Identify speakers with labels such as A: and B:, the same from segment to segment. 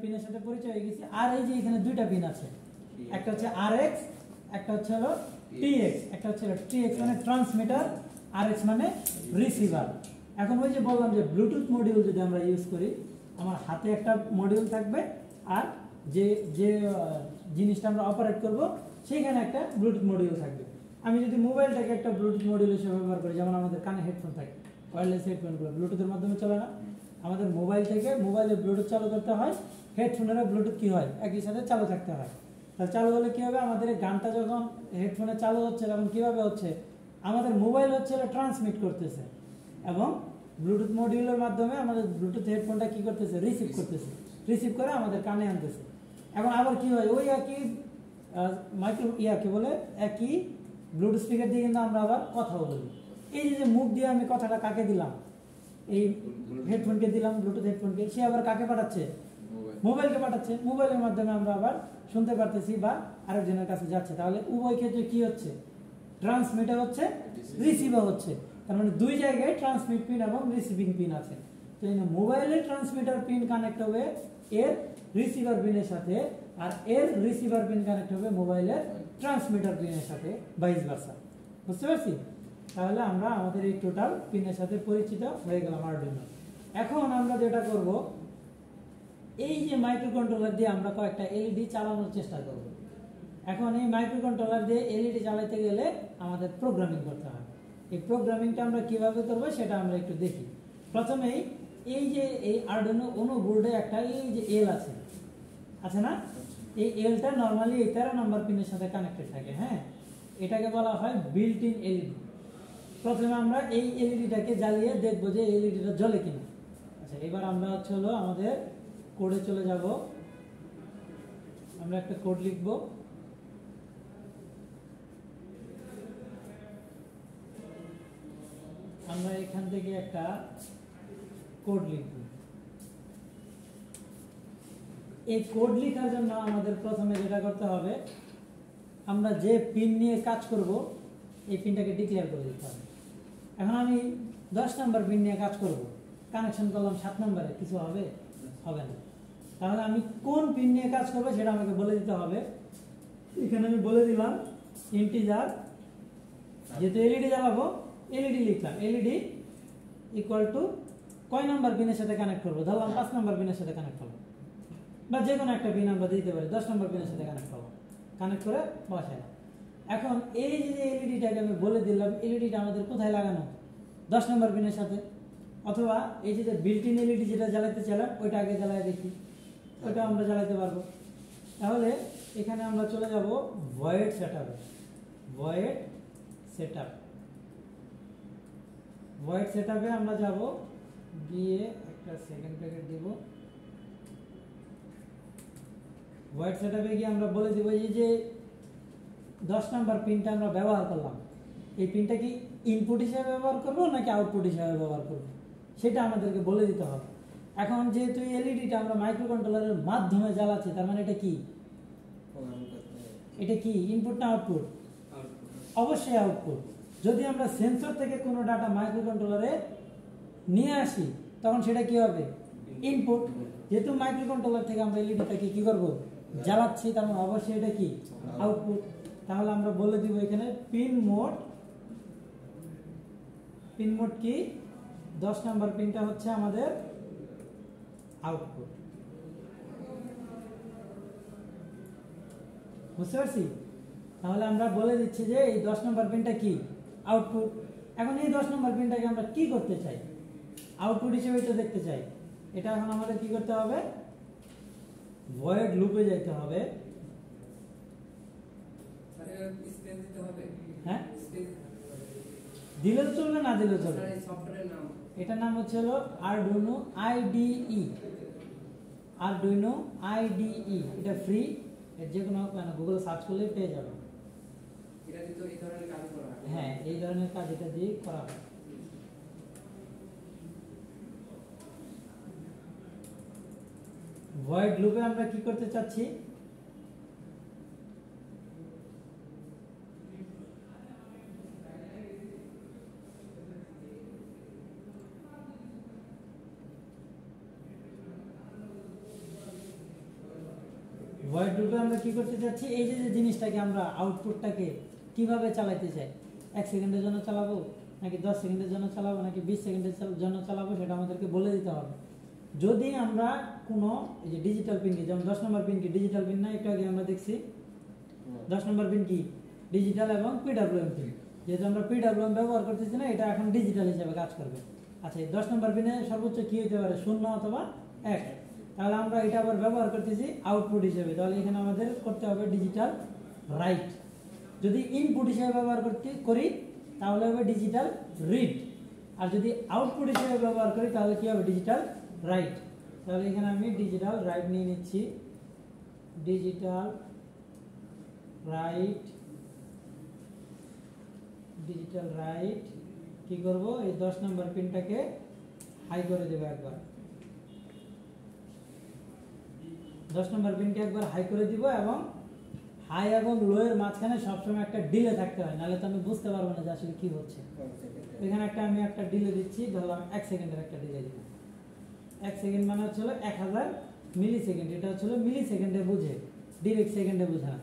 A: পিনের সাথে পরিচয় হয়ে গেছে। আর এই যে এখানে দুইটা পিন আছে, একটা হচ্ছে RX, একটা হচ্ছে হলো TX, একটা হচ্ছে TX মানে ট্রান্সমিটার, RX মানে রিসিভার। এখন ওই যে বললাম যে ব্লুটুথ মডিউল যদি আমরা ইউজ করি, আমার হাতে একটা মডিউল থাকবে আর যে যে জিনিসটা আমরা অপারেট করব সেইখানে একটা ব্লুটুথ মডিউল থাকবে। আমি যদি মোবাইলটাকে একটা ব্লুটুথ মডিউল হিসেবে ব্যবহার করি, যেমন আমাদের কানে হেডফোন থাকে, ওয়্যারলেস হেডফোনগুলো ব্লুটুথের মাধ্যমে চলে না, আমাদের মোবাইল থেকে মোবাইলে ব্লুটুথ চালু করতে হয়, হেডফোনেরও ব্লুটুথ কি হয় একই সাথে চালু থাকতে হয়। তাহলে চালু হলে কি হবে, আমাদের এই গানটা যখন হেডফোনে চালু হচ্ছে তখন কিভাবে হচ্ছে, আমাদের মোবাইল হচ্ছে ট্রান্সমিট করতেছে এবং ব্লুটুথ মডিউলের মাধ্যমে আমাদের ব্লুটুথ হেডফোনটা কি করতেছে, রিসিভ করতেছে, রিসিভ করে আমাদের কানে আনতেছে। এখন আবার কি হয়, ওই একই মাইক্রো কি বলে একই ব্লুটুথ স্পিকার দিয়ে কিন্তু আমরা আবার কথাও বলি। এই যে মুখ দিয়ে আমি কথাটা কাকে দিলাম, এই হেডফোনকে দিলাম, ব্লুটুথ হেডফোনকে, সে আবার কাকে পাঠাচ্ছে, মোবাইলকে পাঠাচ্ছে, মোবাইলের মাধ্যমে আমরা আবার শুনতে পারতেছি বা আরেকজনের কাছে যাচ্ছে। তাহলে উভয় ক্ষেত্রে কি হচ্ছে, ট্রান্সমিটার হচ্ছে, রিসিভার হচ্ছে। তার মানে দুই জায়গায় ট্রান্সমিট পিন এবং রিসিভিং পিন আছে। তো এই মোবাইলের ট্রান্সমিটার পিন কানেক্ট হবে এর রিসিভার পিনের সাথে, আর এর রিসিভার পিন কানেক্ট হবে মোবাইলের ট্রান্সমিটার পিনের সাথে, ভাইস ভার্সা। বুঝতে পারছি? তাহলে আমরা আমাদের এই টোটাল পিনের সাথে পরিচিত হয়ে গেলাম আরডুইনো। এখন আমরা যেটা করব, এই যে মাইক্রো কন্ট্রোলার দিয়ে আমরা কয়েকটা এলইডি চালানোর চেষ্টা করব। এখন এই মাইক্রো কন্ট্রোলার দিয়ে এলইডি চালাতে গেলে আমাদের প্রোগ্রামিং করতে হয়। এই প্রোগ্রামিংটা আমরা কিভাবে করব সেটা আমরা একটু দেখি। প্রথমেই এই যে এই আরডুইনো উনো বোর্ডে একটা এই যে এল আছে, আছে না, এই এলটা নরমালি এই 13 নম্বর পিনের সাথে কানেক্টেড থাকে। হ্যাঁ, এটাকে বলা হয় বিল্ট ইন এলইডি। প্রথমে আমরা এই এলইডিটাকে জ্বালিয়ে দেখব যে এলইডিটা জ্বলে কিনা। আচ্ছা, এবার আমরা হচ্ছে হলো আমাদের কোডে চলে যাব, আমরা একটা কোড লিখব। আমরা এখান থেকে একটা কোড লিখব। এই কোড লেখার জন্য আমাদের প্রথমে যেটা করতে হবে, আমরা যে পিন নিয়ে কাজ করব এই পিনটাকে ডিক্লেয়ার করে দিতে হবে। এখন আমি 10 নম্বর পিন নিয়ে কাজ করব, কানেকশন করলাম 7 নম্বরে, কিছু হবে? হবে না। তাহলে আমি কোন পিন নিয়ে কাজ করব সেটা আমাকে বলে দিতে হবে। এখানে আমি বলে দিলাম ইন্টিজার, যেহেতু এলইডি জ্বালাবো এলইডি লিখলাম, এলইডি ইকুয়াল টু কয় নাম্বার পিনের সাথে কানেক্ট করবো, ধরলাম 5 নম্বর পিনের সাথে কানেক্ট করবো, বা যে কোনো একটা পিন আমরা দিতে পারি, 10 নম্বর পিনের সাথে কানেক্ট করবো, কানেক্ট করে বসাইলাম। এখন এই যে এলইডিটাকে আমি বলে দিলাম, এলইডিটা আমাদের কোথায় লাগানো, 10 নম্বর পিনের সাথে, অথবা এই যে বিল্ট ইন এলইডি যেটা জ্বালাতে চাইলাম ওইটা আগে জ্বালায় দেখি, ওইটা আমরা জ্বালাতে পারবো। তাহলে এখানে আমরা চলে যাব ভয়েড সেটআপে, ভয়েড সেটআপ, ভয়েড সেটআপে আমরা যাব, গিয়ে একটা সেকেন্ড ব্র্যাকেট দিব। ভয়েড সেটআপে গিয়ে আমরা বলে দিব এই যে 10 নাম্বার পিনটা আমরা ব্যবহার করলাম, এই পিনটা কি ইনপুট হিসেবে ব্যবহার করব নাকি আউটপুট হিসেবে ব্যবহার করব সেটা আমাদেরকে বলে দিতে হবে। এখন যেহেতু এলইডিটা আমরা মাইক্রো কন্ট্রোলারের মাধ্যমে জ্বালাচ্ছি, তার মানে এটা কি, এটা কি ইনপুট না আউটপুট? অবশ্যই আউটপুট। যদি আমরা সেন্সর থেকে কোনো ডাটা মাইক্রো কন্ট্রোলারে নিয়ে আসি তখন সেটা কি হবে, ইনপুট। যেহেতু মাইক্রো কন্ট্রোলার থেকে আমরা এলইডিটাকে কি করব, জ্বালাচ্ছি, তার মানে অবশ্যই এটা কি আউটপুট। তাহলে আমরা বলে দিব এখানে পিন মোড, পিন মোড কি, 10 নাম্বার পিনটা হচ্ছে আমাদের আউটপুট। বুঝতে পারছি? তাহলে আমরা বলে দিচ্ছি যে এই 10 নম্বর পিনটা কি, আউটপুট। এখন এই 10 নম্বর পিনটাকে আমরা কি করতে চাই, আউটপুট হিসেবে তো দেখতে চাই। এটা এখন আমাদের কি করতে হবে, ভয়েড লুপে যেতে হবে। হ্যাঁ, দিলেও চলবে না দিলেও চলবে। এটার নাম হচ্ছে হলো আরডুইনো আইডিই, আরডুইনো আইডিই। এটা ফ্রি, যে কোনো গুগলে সার্চ করলে পেয়ে যাবে। হ্যাঁ, এই ধরনের কাজ এটা দিয়ে করা হয়। ভয়েড লুপে আমরা কি করতে চাচ্ছি, ভয়েড লুপে আমরা কি করতে চাচ্ছি, এই যে যে জিনিসটাকে আমরা আউটপুটটাকে কিভাবে চালাতে চাই, 1 সেকেন্ডের জন্য চালাবো নাকি 10 সেকেন্ডের জন্য চালাবো নাকি 20 সেকেন্ডের জন্য চালাবো, সেটা আমাদেরকে বলে দিতে হবে। যদি আমরা কোনো এই যে ডিজিটাল পিনকে, যেমন 10 নম্বর পিন কি ডিজিটাল পিন না, একটু আগে আমরা দেখছি 10 নম্বর পিন কি ডিজিটাল এবং পিডব্লিউএম পিন, যেহেতু আমরা পিডব্লিউএম ব্যবহার করতেছি না, এটা এখন ডিজিটাল হিসেবে কাজ করবে। আচ্ছা, এই 10 নম্বর পিনে সর্বোচ্চ কি হতে পারে, 0 অথবা 1। তাহলে আমরা এটা আবার ব্যবহার করতেছি আউটপুট হিসেবে, তাহলে এখানে আমাদের করতে হবে ডিজিটাল রাইট। যদি ইনপুট হিসেবে ব্যবহার করি তাহলে হবে ডিজিটাল রিড, আর যদি আউটপুট হিসেবে ব্যবহার করি তাহলে কি হবে, ডিজিটাল রাইট। তাহলে এখানে আমি ডিজিটাল রাইট নিয়ে নিচ্ছি, ডিজিটাল রাইট, ডিজিটাল রাইট কি করব, এই 10 নম্বর পিনটাকে হাই করে দেব একবার, 10 নম্বর পিনকে একবার হাই করে দিব, এবং হাই এবং লো এর মাঝখানে সবসময় একটা ডিলে থাকতে হয়, নাহলে তো আমি বুঝতে পারবো না যে আসলে কি হচ্ছে। এখানে আমি একটা ডিলে দিচ্ছি, ধরলাম 1 সেকেন্ডের একটা ডিলে দিব। 1 সেকেন্ড মানে হচ্ছে 1000 মিলি সেকেন্ড, এটা হচ্ছে মিলি সেকেন্ডে বুঝে, ডিরেক্ট সেকেন্ডে বুঝে না,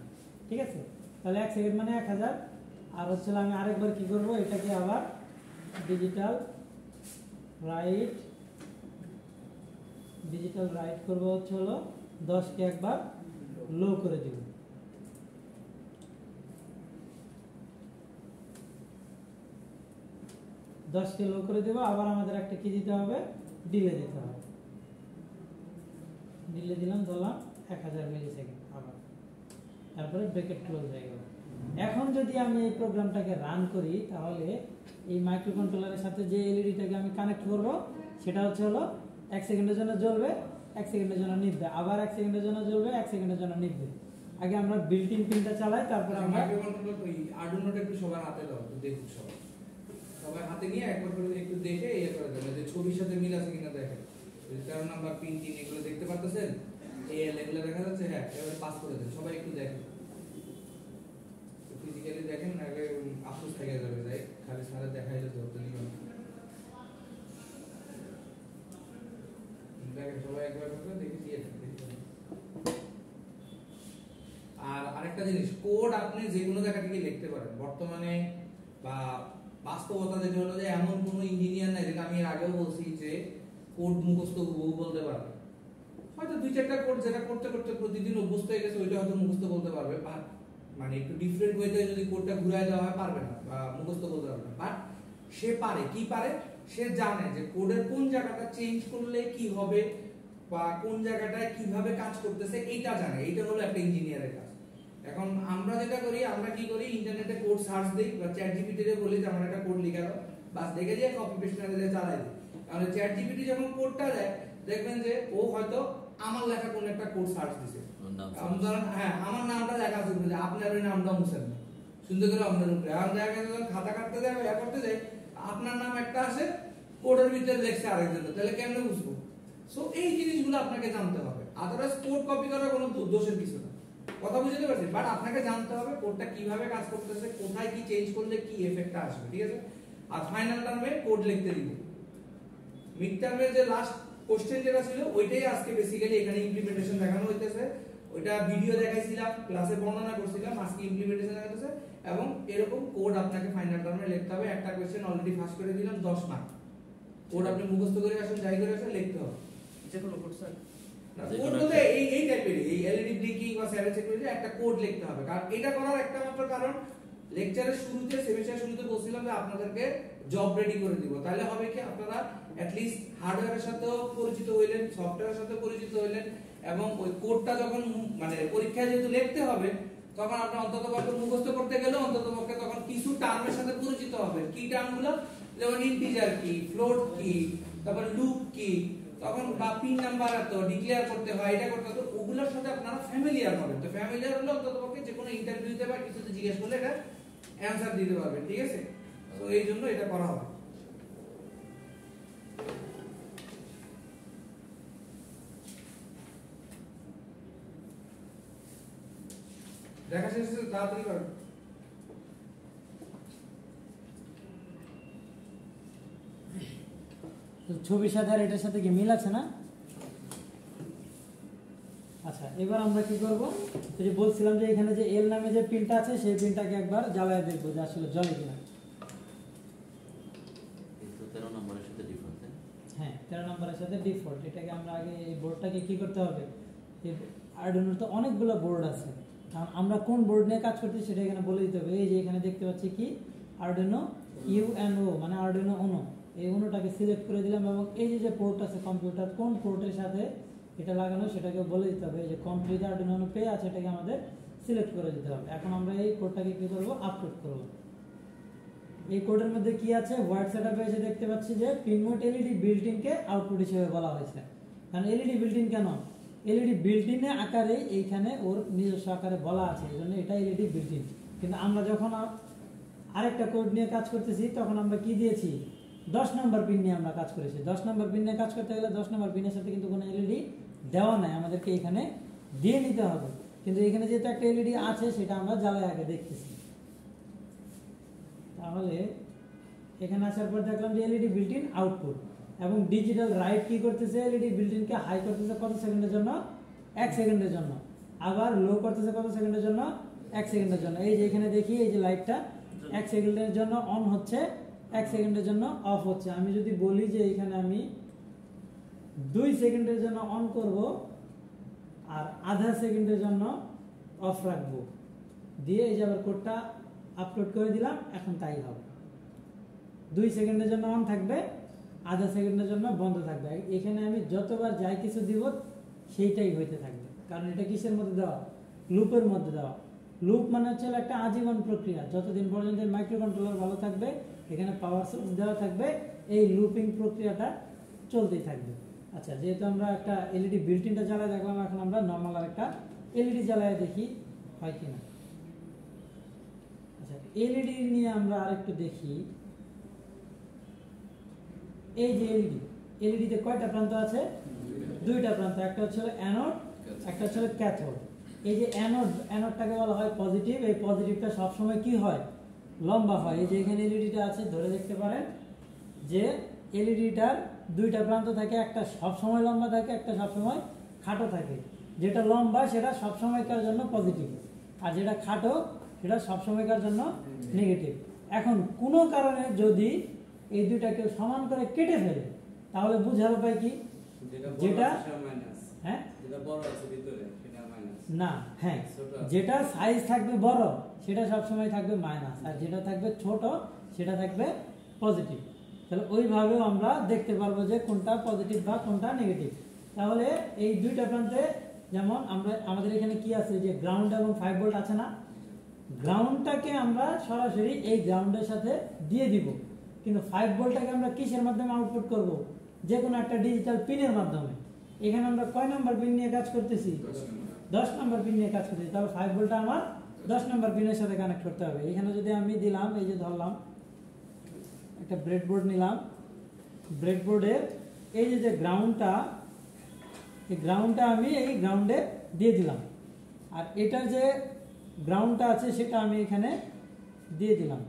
A: ঠিক আছে। তাহলে 1 সেকেন্ড মানে 1000, আর হচ্ছে আমি আরেকবার কি করব, এটাকে আবার ডিজিটাল রাইট, ডিজিটাল রাইট করবো হচ্ছে 10 কে একবার লো করে দিব, 10 কে লো করে দেব। আবার আমাদের একটা কি দিতে হবে, ডিলে দিতে হবে, ডিলে দিলাম, ধরলাম 1000 মিলি সেকেন্ড, আবার তারপরে ব্রেকেট ক্লোজ হয়ে গেল। এখন যদি আমি এই প্রোগ্রামটাকে রান করি, তাহলে এই মাইক্রোকন্ট্রোলারের সাথে যে এলইডিটাকে আমি কানেক্ট করব, সেটা হচ্ছে 1 সেকেন্ডের জন্য জ্বলবে, 1 সেকেন্ডের জন্য নিভবে, আবার 1 সেকেন্ডের জন্য জ্বলবে, 1 সেকেন্ডের জন্য নিভবে। আগে আমরা বিল্ট ইন পিনটা চালাই, তারপর আমরা
B: মাইক্রোকন্ট্রোলার ওই আরডুইনোটা একটু সবার হাতে দাও, তো দেখুন সবাই হাতে নিয়ে একবার করে একটু দেখে ইয়ে করে দেবেন, যে ছবির সাথে মিল আছে কিনা দেখেন। 13 নাম্বার পিন টিন এগুলো দেখতে পাচ্ছেন, এই এগুলো দেখা যাচ্ছে, হ্যাঁ এবারে পাস করে দেন, সবাই একটু দেখেন, ফিজিক্যালি দেখেন, আগে আফসোস থেকে যাবে, যাই খালি সারা দেখাইলে তো হতো না। দেখেন সবাই একবার করে দেখে দিয়ে দেখেন। আর আরেকটা জিনিস, কোড আপনি যে কোনো জায়গা থেকে লিখতে পারেন বর্তমানে, বা বাস্তবতা যেটা হলো যে এমন কোনো ইঞ্জিনিয়ার নাই, যেটা আমি এর আগেও বলছি, যে কোড মুখস্থ বলতে পারবে। হয়তো 2-4টা কোড যেটা করতে করতে প্রতিদিন অভ্যস্ত হয়ে গেছে, ওইটা হয়তো মুখস্থ বলতে পারবে, বা মানে একটু ডিফারেন্ট ওয়েতে যদি কোডটা ঘুরায় দেওয়া হয় পারবে না, বা মুখস্থ বলতে পারবে না। বাট সে পারে, কি পারে, সে জানে যে কোডের কোন জায়গাটা চেঞ্জ করলে কি হবে, বা কোন জায়গাটায় কিভাবে কাজ করতেছে, এইটা জানে। এইটা হলো একটা ইঞ্জিনিয়ারের কাজ। এখন আমরা যেটা করি, আমরা কি করি, ইন্টারনেটে কোড সার্চ দেই, বা চ্যাট জিপিটি তে বলি যে আমার একটা কোড লিখে দাও, বাস দেখে দিয়ে কপি পেস্ট করে দিয়ে চালাই দিই। তাহলে চ্যাট জিপিটি যখন কোডটা দেয়, দেখবেন যে ও হয়তো আমার লেখা কোন একটা কোড সার্চ দিছে, হ্যাঁ আমার নামটা লেখা আছে, যে আপনার ওই নামটা মুছেন না, সুন্দর করে আপনার উপরে। আর দেখা গেছে যখন খাতা কাটতে যায়, ইয়া করতে যায়, আপনার নাম একটা আসে, কোডের ভিতরে লেখছে আরেকজন, তাহলে কেমনে বুঝবো? সো এই জিনিসগুলো আপনাকে জানতে হবে, আদারওয়াইজ কোড কপি করার কোনো দোষের কিছু না। কথা বুঝতে পারছেন? বাট আপনাকে জানতে হবে কোডটা কিভাবে কাজ করতেছে, কোথায় কি চেঞ্জ করলে কি এফেক্টটা আসবে, ঠিক আছে? আর ফাইনাল টার্মে কোড লিখতে দিব। মিড টার্মে যে লাস্ট কোশ্চেন যেটা ছিল, ওইটাই আজকে বেসিক্যালি এখানে ইমপ্লিমেন্টেশন দেখানো হইতেছে। ওইটা ভিডিও দেখাইছিলাম, ক্লাসে বর্ণনা করছিলাম, আজকে ইমপ্লিমেন্টেশন দেখাইতেছে। এবং এরকম কোড আপনাকে ফাইনাল টার্মে লিখতে হবে। একটা কোশ্চেন অলরেডি ফাঁস করে দিলাম, 10 মার্ক। কোড আপনি মুখস্থ করে আসেন, যাই করে আসেন, লিখতে হবে।
C: যে কোনো কোড স্যার,
B: কোড বলতে এই টাইপের, এই এলইডি ব্লিঙ্কিং বা স্যারেজ সেকুরিটি একটা কোড লিখতে হবে। কারণ এটা করার একটা মাত্র কারণ, লেকচারের শুরুতে, সেমিস্টারের শুরুতে বলছিলাম যে আপনাদেরকে জব রেডি করে দিব। তাহলে হবে কি, আপনারা অ্যাট লিস্ট হার্ডওয়্যারের সাথেও পরিচিত হইলেন, সফটওয়্যারের সাথে পরিচিত হইলেন, এবং ওই কোডটা যখন মানে পরীক্ষায় যেহেতু লিখতে হবে, তখন আপনি অন্ততপক্ষে মুখস্থ করতে গেলে অন্ততপক্ষে তখন কিছু টার্মের সাথে পরিচিত হবে। কি টার্মগুলো? যেমন ইন্টিজার কি, ফ্লোট কি, তারপর লুপ কি, তখন বা পিন নাম্বার এত ডিক্লেয়ার করতে হয়, এটা করতে হয়, ওগুলোর সাথে আপনারা ফ্যামিলিয়ার হবেন। তো ফ্যামিলিয়ার হলে অন্ততপক্ষে যে কোনো ইন্টারভিউতে বা কিছুতে জিজ্ঞেস করলে এটা অ্যানসার দিতে পারবেন, ঠিক আছে? তো এই জন্য এটা করা হবে। দেখা শেষ হচ্ছে, তাড়াতাড়ি করুন।
A: ছবির সাথে আর এটার সাথে কি মিল আছে না? আচ্ছা, এবার আমরা কি করব, এই যে বলছিলাম যে এখানে যে এল নামে যে পিনটা আছে সেই পিনটাকে একবার জ্বালায় দেখবো যে আসলে জ্বলে কিনা। হ্যাঁ, 13 নম্বরের সাথে ডিফল্ট। এটাকে আমরা আগে এই বোর্ডটাকে কি করতে হবে, আরডুইনোর তো অনেকগুলো বোর্ড আছে, আমরা কোন বোর্ড নিয়ে কাজ করতেছি সেটা এখানে বলে দিতে হবে। এই যে এখানে দেখতে পাচ্ছি কি আরডুইনো ইউএনও, মানে আরডুইনো উনো, এই উনোটাকে সিলেক্ট করে দিলাম এবং এই যে পোর্ট আছে কম্পিউটার, কোন পোর্টের সাথে এটা লাগানো সেটাকে বলে দিতে হবে। এই যে কমপ্লিট আরডুইনো উনো পে আছে, এটাকে আমাদের সিলেক্ট করে দিতে হবে। এখন আমরা এই কোডটাকে কি করব, আপলোড করব। এই কোডের মধ্যে কি আছে, ওয়ার্ড সেটআপে এসে দেখতে পাচ্ছি যে পিন মোড এলইডি বিল্ট ইনকে আউটপুট হিসেবে বলা হয়েছে। কারণ এলইডি বিল্ট ইন কেন, এলইডি বিল্ট ইন আকারে এইখানে ওর নিজস্ব আকারে বলা আছে, এই জন্য এটা এলইডি বিল্ট ইন। কিন্তু আমরা যখন আরেকটা কোড নিয়ে কাজ করতেছি তখন আমরা কি দিয়েছি, 10 নম্বর পিন নিয়ে আমরা কাজ করেছি। 10 নম্বর পিন নিয়ে কাজ করতে গেলে 10 নম্বর পিনের সাথে কিন্তু কোনো এলইডি দেওয়া নাই, আমাদেরকে এখানে দিয়ে নিতে হবে। কিন্তু এখানে যেহেতু একটা এলইডি আছে সেটা আমরা জ্বালায় আগে দেখতেছি। তাহলে এখানে আসার পর দেখলাম যে এলইডি বিল্ট ইন আউটপুট এবং ডিজিটাল রাইট কি করতেছে, এলইডি বিল্ট ইনকে হাই করতেছে কত সেকেন্ডের জন্য, 1 সেকেন্ডের জন্য, আবার লো করতেছে কত সেকেন্ডের জন্য, 1 সেকেন্ডের জন্য। এই যে এখানে দেখি এই যে লাইটটা 1 সেকেন্ডের জন্য অন হচ্ছে, 1 সেকেন্ডের জন্য অফ হচ্ছে। আমি যদি বলি যে এখানে আমি 2 সেকেন্ডের জন্য অন করব আর আধা সেকেন্ডের জন্য অফ রাখবো, দিয়ে এই যে আবার কোডটা আপলোড করে দিলাম, এখন তাই হবে। 2 সেকেন্ডের জন্য অন থাকবে, আধা সেকেন্ডের জন্য বন্ধ থাকবে। এখানে আমি যতবার যাই কিছু দিব সেইটাই হইতে থাকবে, কারণ এটা কিসের মধ্যে দেওয়া, লুপের মধ্যে দেওয়া। লুপ মানে হচ্ছে একটা আজীবন প্রক্রিয়া, যতদিন পর্যন্ত মাইক্রো কন্ট্রোলার ভালো থাকবে, এখানে পাওয়ার সোর্স দেওয়া থাকবে, এই লুপিং প্রক্রিয়াটা চলতেই থাকবে। আচ্ছা, যেহেতু আমরা একটা এলইডি বিল্ট ইনটা জ্বালায় দেখলাম, এখন আমরা নর্মাল আর একটা এলইডি জ্বালায় দেখি হয় কিনা। আচ্ছা, এলইডি নিয়ে আমরা আরেকটু দেখি। এই যে এলইডিতে কয়টা প্রান্ত আছে, 2টা প্রান্ত, একটা হচ্ছে অ্যানোড, একটা হচ্ছে ক্যাথোড। এই যে অ্যানোডটাকে বলা হয় পজিটিভ, এই পজিটিভটা সবসময় কি হয়, লম্বা হয়। এই যে এখানে এলইডিটা আছে, ধরে দেখতে পারেন যে এলইডিটার 2টা প্রান্ত থাকে, একটা সবসময় লম্বা থাকে, একটা সবসময় খাটো থাকে। যেটা লম্বা সেটা সবসময়কার জন্য পজিটিভ, আর যেটা খাটো সেটা সবসময়কার জন্য নেগেটিভ। এখন কোনো কারণে যদি এই দুইটাকে সমান করে কেটে ফেলে তাহলে বুঝার উপায় কি, যেটা হ্যাঁ না, হ্যাঁ যেটা সাইজ থাকবে বড় সেটা সবসময় থাকবে মাইনাস, আর যেটা থাকবে ছোট সেটা থাকবে পজিটিভ। তাহলে ওইভাবেও আমরা দেখতে পারবো যে কোনটা পজিটিভ বা কোনটা নেগেটিভ। তাহলে এই 2টা প্রান্তে যেমন আমাদের এখানে কি আছে, যে গ্রাউন্ড এবং 5 ভোল্ট আছে না, গ্রাউন্ডটাকে আমরা সরাসরি এই গ্রাউন্ডের সাথে দিয়ে দিব, কিন্তু 5 ভোল্টটাকে আমরা কিসের মাধ্যমে আউটপুট করব, যে কোনো একটা ডিজিটাল পিনের মাধ্যমে। এখানে আমরা কয় নাম্বার পিন নিয়ে কাজ করতেছি, 10 নাম্বার পিন নিয়ে কাজ করতেছি। তাহলে 5 ভোল্টটা আমার 10 নাম্বার পিনের সাথে কানেক্ট করতে হবে। এখানে যদি আমি দিলাম, এই যে ধরলাম একটা ব্রেডবোর্ড নিলাম, ব্রেডবোর্ডের এই যে গ্রাউন্ডটা, এই গ্রাউন্ডটা আমি এই গ্রাউন্ডে দিয়ে দিলাম, আর এটার যে গ্রাউন্ডটা আছে সেটা আমি এখানে দিয়ে দিলাম।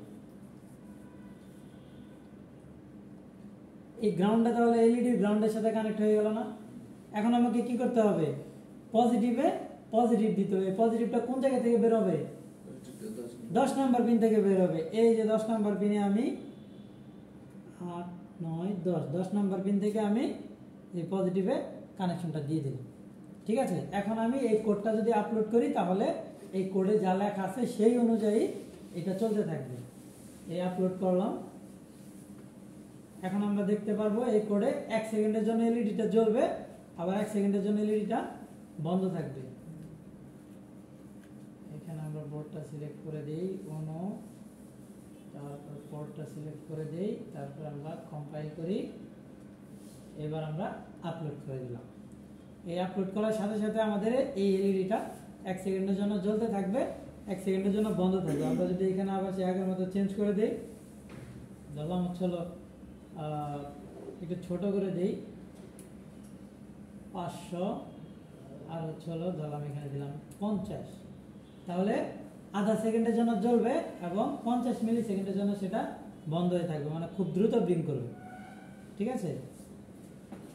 A: এই গ্রাউন্ডটা তাহলে এলইডি গ্রাউন্ডের সাথে কানেক্ট হয়ে গেল না। এখন আমাকে কি করতে হবে, পজিটিভে পজিটিভ দিতে হবে। পজিটিভটা কোন জায়গা থেকে বের হবে, 10 নাম্বার পিন থেকে বের হবে। এই যে 10 নাম্বার পিনে আমি 8 9 10 নাম্বার পিন থেকে আমি এই পজিটিভে কানেকশনটা দিয়ে দিলাম। ঠিক আছে, এখন আমি এই কোডটা যদি আপলোড করি তাহলে এই কোডে যা লেখা আছে সেই অনুযায়ী এটা চলতে থাকবে। এই আপলোড করলাম, এখন আমরা দেখতে পারবো এই কোডে 1 সেকেন্ডের জন্য এলইডিটা জ্বলবে, আবার 1 সেকেন্ডের জন্য এলইডিটা বন্ধ থাকবে। এখানে আমরা বোর্ডটা সিলেক্ট করে দেই, ওনো, তারপর পোর্টটা সিলেক্ট করে দেই, তারপর আমরা কম্পাইল করি। এবার আমরা আপলোড করে দিলাম। এই আপলোড করার সাথে সাথে আমাদের এই এলইডিটা 1 সেকেন্ডের জন্য জ্বলতে থাকবে, 1 সেকেন্ডের জন্য বন্ধ থাকবে। আমরা যদি এখানে আবার সে আগের মতো চেঞ্জ করে দেই, ধরলাম হচ্ছে একটু ছোট করে দেই 500, আর হচ্ছে ধরলাম এখানে দিলাম 50, তাহলে আধা সেকেন্ডের জন্য জ্বলবে এবং 50 মিলি সেকেন্ডের জন্য সেটা বন্ধ হয়ে থাকবে, মানে খুব দ্রুত ব্লিঙ্ক করবে। ঠিক আছে,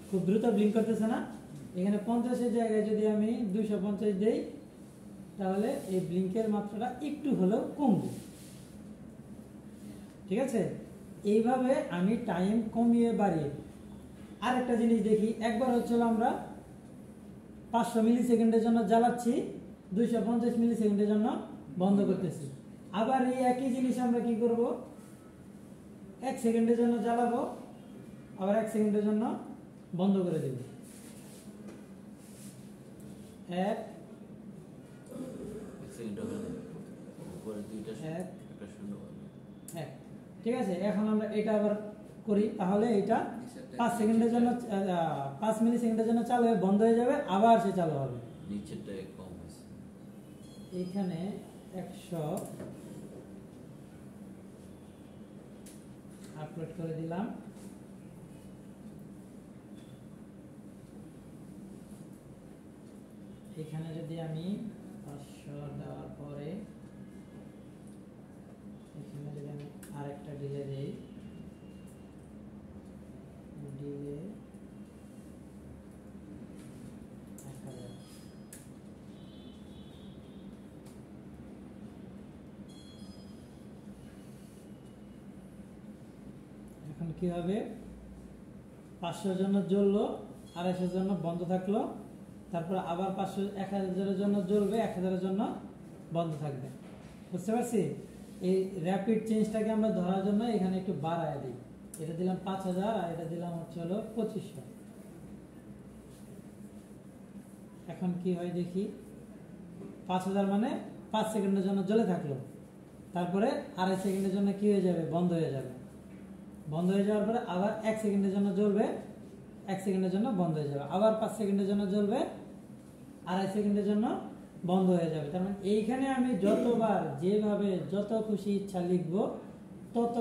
A: খুব দ্রুত ব্লিঙ্ক করতেছে না, এখানে 50-এর জায়গায় যদি আমি 250 দেই তাহলে এই ব্লিঙ্কের মাত্রাটা একটু হলেও কমবে। ঠিক আছে, এইভাবে আমি টাইম কমিয়ে বাড়িয়ে। আরেকটা জিনিস দেখি, একবার হচ্ছিল আমরা 500 মিলি সেকেন্ডের জন্য জ্বালাচ্ছি, 250 মিলি সেকেন্ডের জন্য বন্ধ করতেছি। আবার এই একই জিনিস আমরা কি করব, 1 সেকেন্ডের জন্য জ্বালাবো, আবার 1 সেকেন্ডের জন্য বন্ধ করে দেব। 1
C: সেকেন্ড হবে না, উপরে দুইটা
A: এক,
C: একটা শূন্য হবে।
A: 1। ঠিক আছে, এখন আমরা এটা আবার করি, তাহলে এটা 5 সেকেন্ডের জন্য 5 মিলি সেকেন্ডের জন্য চালু হয়ে বন্ধ হয়ে যাবে, আবার সে চালু হবে।
C: নিচেরটা কম হয়েছে।
A: এইখানে 100 আপলোড করে দিলাম। এখানে যদি আমি 500 দেওয়ার পরে এখানে যদি আমি আরেকটা ডিলে দেই, ডিলে 1000। এখন কি হবে, 500 জন্য জ্বললো, 250 জন্য বন্ধ থাকলো, তারপর আবার 500 1000-এর জন্য জ্বলবে, 1000-এর জন্য বন্ধ থাকবে। বুঝতে পারছি? এই র্যাপিড চেঞ্জটাকে আমরা ধরার জন্য এখানে একটু বাড়ায় দিই। এটা দিলাম 5000 আর এটা দিলাম হচ্ছে হলো 2500। এখন কি হয় দেখি, 5000 মানে 5 সেকেন্ডের জন্য জ্বলে থাকলো, তারপরে 2.5 সেকেন্ডের জন্য কি হয়ে যাবে, বন্ধ হয়ে যাবে। বন্ধ হয়ে যাওয়ার পরে আবার 1 সেকেন্ডের জন্য জ্বলবে, 1 সেকেন্ডের জন্য বন্ধ হয়ে যাবে, আবার 5 সেকেন্ডের জন্য জ্বলবে, 2.5 সেকেন্ডের জন্য বন্ধ হয়ে যাবে। তার মানে এইখানে আমি যতবার যেভাবে যত খুশি ইচ্ছা লিখবো তত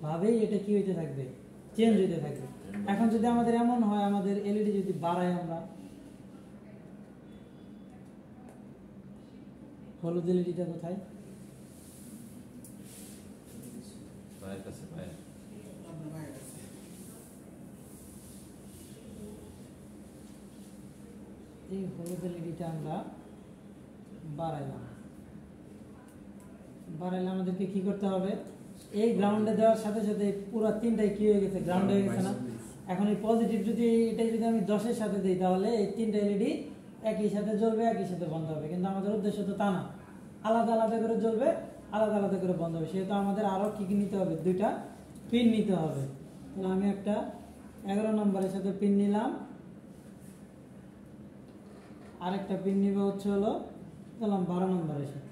A: ভাবেই এটা কি হইতে থাকবে, চেঞ্জ হইতে থাকবে। এখন যদি আমাদের এমন হয়, আমাদের এলইডি যদি বাড়াই, আমরা হলুদ এলইডিটা কোথায়,
C: পায়ের কাছে, পায়ের
A: এই হলুদ এলইডিটা আমরা বাড়াইলাম। আমাদেরকে কি করতে হবে, এই গ্রাউন্ডে দেওয়ার সাথে সাথে পুরো তিনটাই কি হয়ে গেছে, গ্রাউন্ড হয়ে গেছে না। এখন এই পজিটিভ যদি এটা যদি আমি 10-এর সাথে দিই, তাহলে এই তিনটা এলইডি একই সাথে জ্বলবে, একই সাথে বন্ধ হবে। কিন্তু আমাদের উদ্দেশ্য তো তা না, আলাদা আলাদা করে জ্বলবে, আলাদা আলাদা করে বন্ধ হবে। সেহেতু আমাদের আরো কি কি নিতে হবে, 2টা পিন নিতে হবে। তাহলে আমি একটা 11 নম্বরের সাথে পিন নিলাম, আরেকটা পিন নিবে হচ্ছে হলো দিলাম 12 নম্বরের সাথে।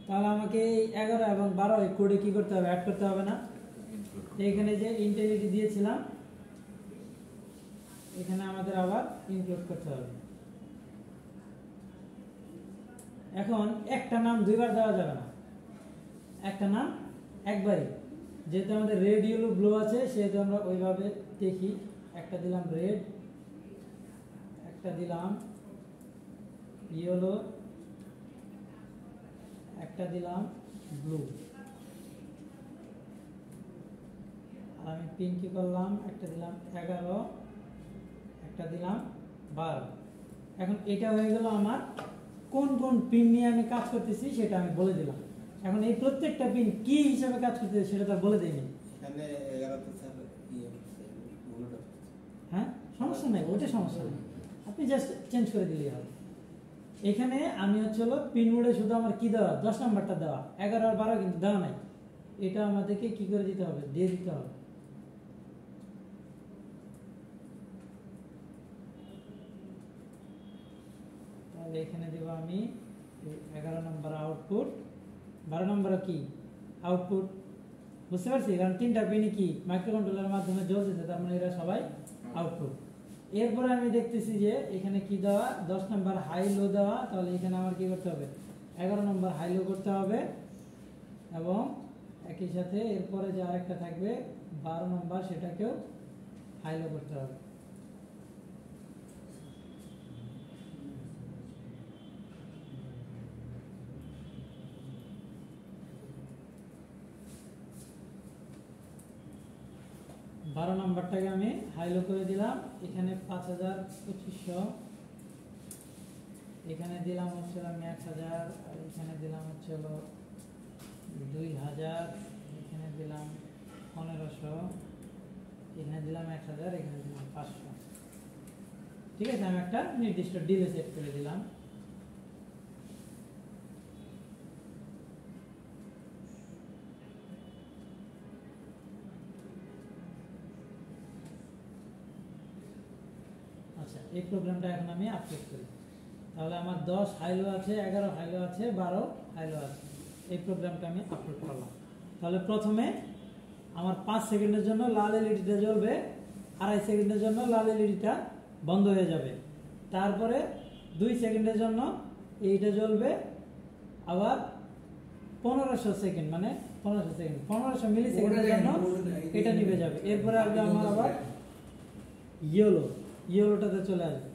A: তাহলে আমাকে এই 11 এবং 12 এই কোডে কি করতে হবে, অ্যাড করতে হবে না। এখানে যে ইন্টিগ্রিটি দিয়েছিলাম, এখানে আমাদের আবার ইনক্লুড করতে হবে। এখন একটা নাম দুইবার দেওয়া যাবে না, একটা নাম একবারই। যেহেতু আমাদের রেড ইয়েলো ব্লু আছে, সেহেতু আমরা ওইভাবে দেখি, একটা দিলাম রেড, একটা দিলাম ইয়েলো, একটা দিলাম ব্লু। আর আমি পিন কি করলাম, একটা দিলাম 11, একটা দিলাম 12। এখন এটা হয়ে গেল আমার কোন কোন পিন নিয়ে আমি কাজ করতেছি সেটা আমি বলে দিলাম। এখন এই প্রত্যেকটা পিন কি হিসাবে কাজ করতেছে সেটা তো বলে দিইনি। হ্যাঁ, সমস্যা নেই, ওটা সমস্যা নেই, আপনি জাস্ট চেঞ্জ করে দিলেই হবে। এখানে আমি হচ্ছে হলো পিন মোডে শুধু আমার কি দেওয়া, 10 নাম্বারটা দেওয়া, 11 আর 12 কিন্তু দেওয়া নাই। এটা আমাদেরকে কি করে দিতে হবে, দিয়ে দিতে হবে। তাহলে এখানে দেব আমি 11 নম্বর আউটপুট, 12 নম্বর কি আউটপুট। বুঝতে পারছি, কারণ তিনটা পিনই কি মাইক্রোকন্ট্রোলারের মাধ্যমে জ্বলতেছে, তার মানে এরা সবাই আউটপুট। এরপরে আমি দেখতেছি যে এখানে কি দেওয়া, 10 নম্বর হাই লো দেওয়া। তাহলে এখানে আমার কি করতে হবে, 11 নম্বর হাই লো করতে হবে, এবং একই সাথে এরপরে যে আরেকটা থাকবে 12 নম্বর, সেটাকেও হাই লো করতে হবে। 12 নম্বরটাকে আমি হাই লো করে দিলাম, এখানে 5200, এখানে দিলাম হচ্ছে আমি 1000, আর এখানে দিলাম হচ্ছে 2000, এখানে দিলাম 1500, এখানে দিলাম 1000, এখানে দিলাম 500। ঠিক আছে, আমি একটা নির্দিষ্ট ডিলে সেট করে দিলাম। আচ্ছা, এই প্রোগ্রামটা এখন আমি আপলোড করি। তাহলে আমার 10 হাইলো আছে, 11 হাইলো আছে, 12 হাইলো আছে। এই প্রোগ্রামটা আমি আপলোড করলাম। তাহলে প্রথমে আমার 5 সেকেন্ডের জন্য লাল এলইডিটা জ্বলবে, 2.5 সেকেন্ডের জন্য লাল এলইডিটা বন্ধ হয়ে যাবে। তারপরে 2 সেকেন্ডের জন্য এইটা জ্বলবে, আবার 1500 সেকেন্ড, মানে 1500 সেকেন্ড 1500 মিলি সেকেন্ডের জন্য এটা নিভে যাবে। এরপরে আসবে আমার আবার ইয়েলোটাতে চলে আসবে।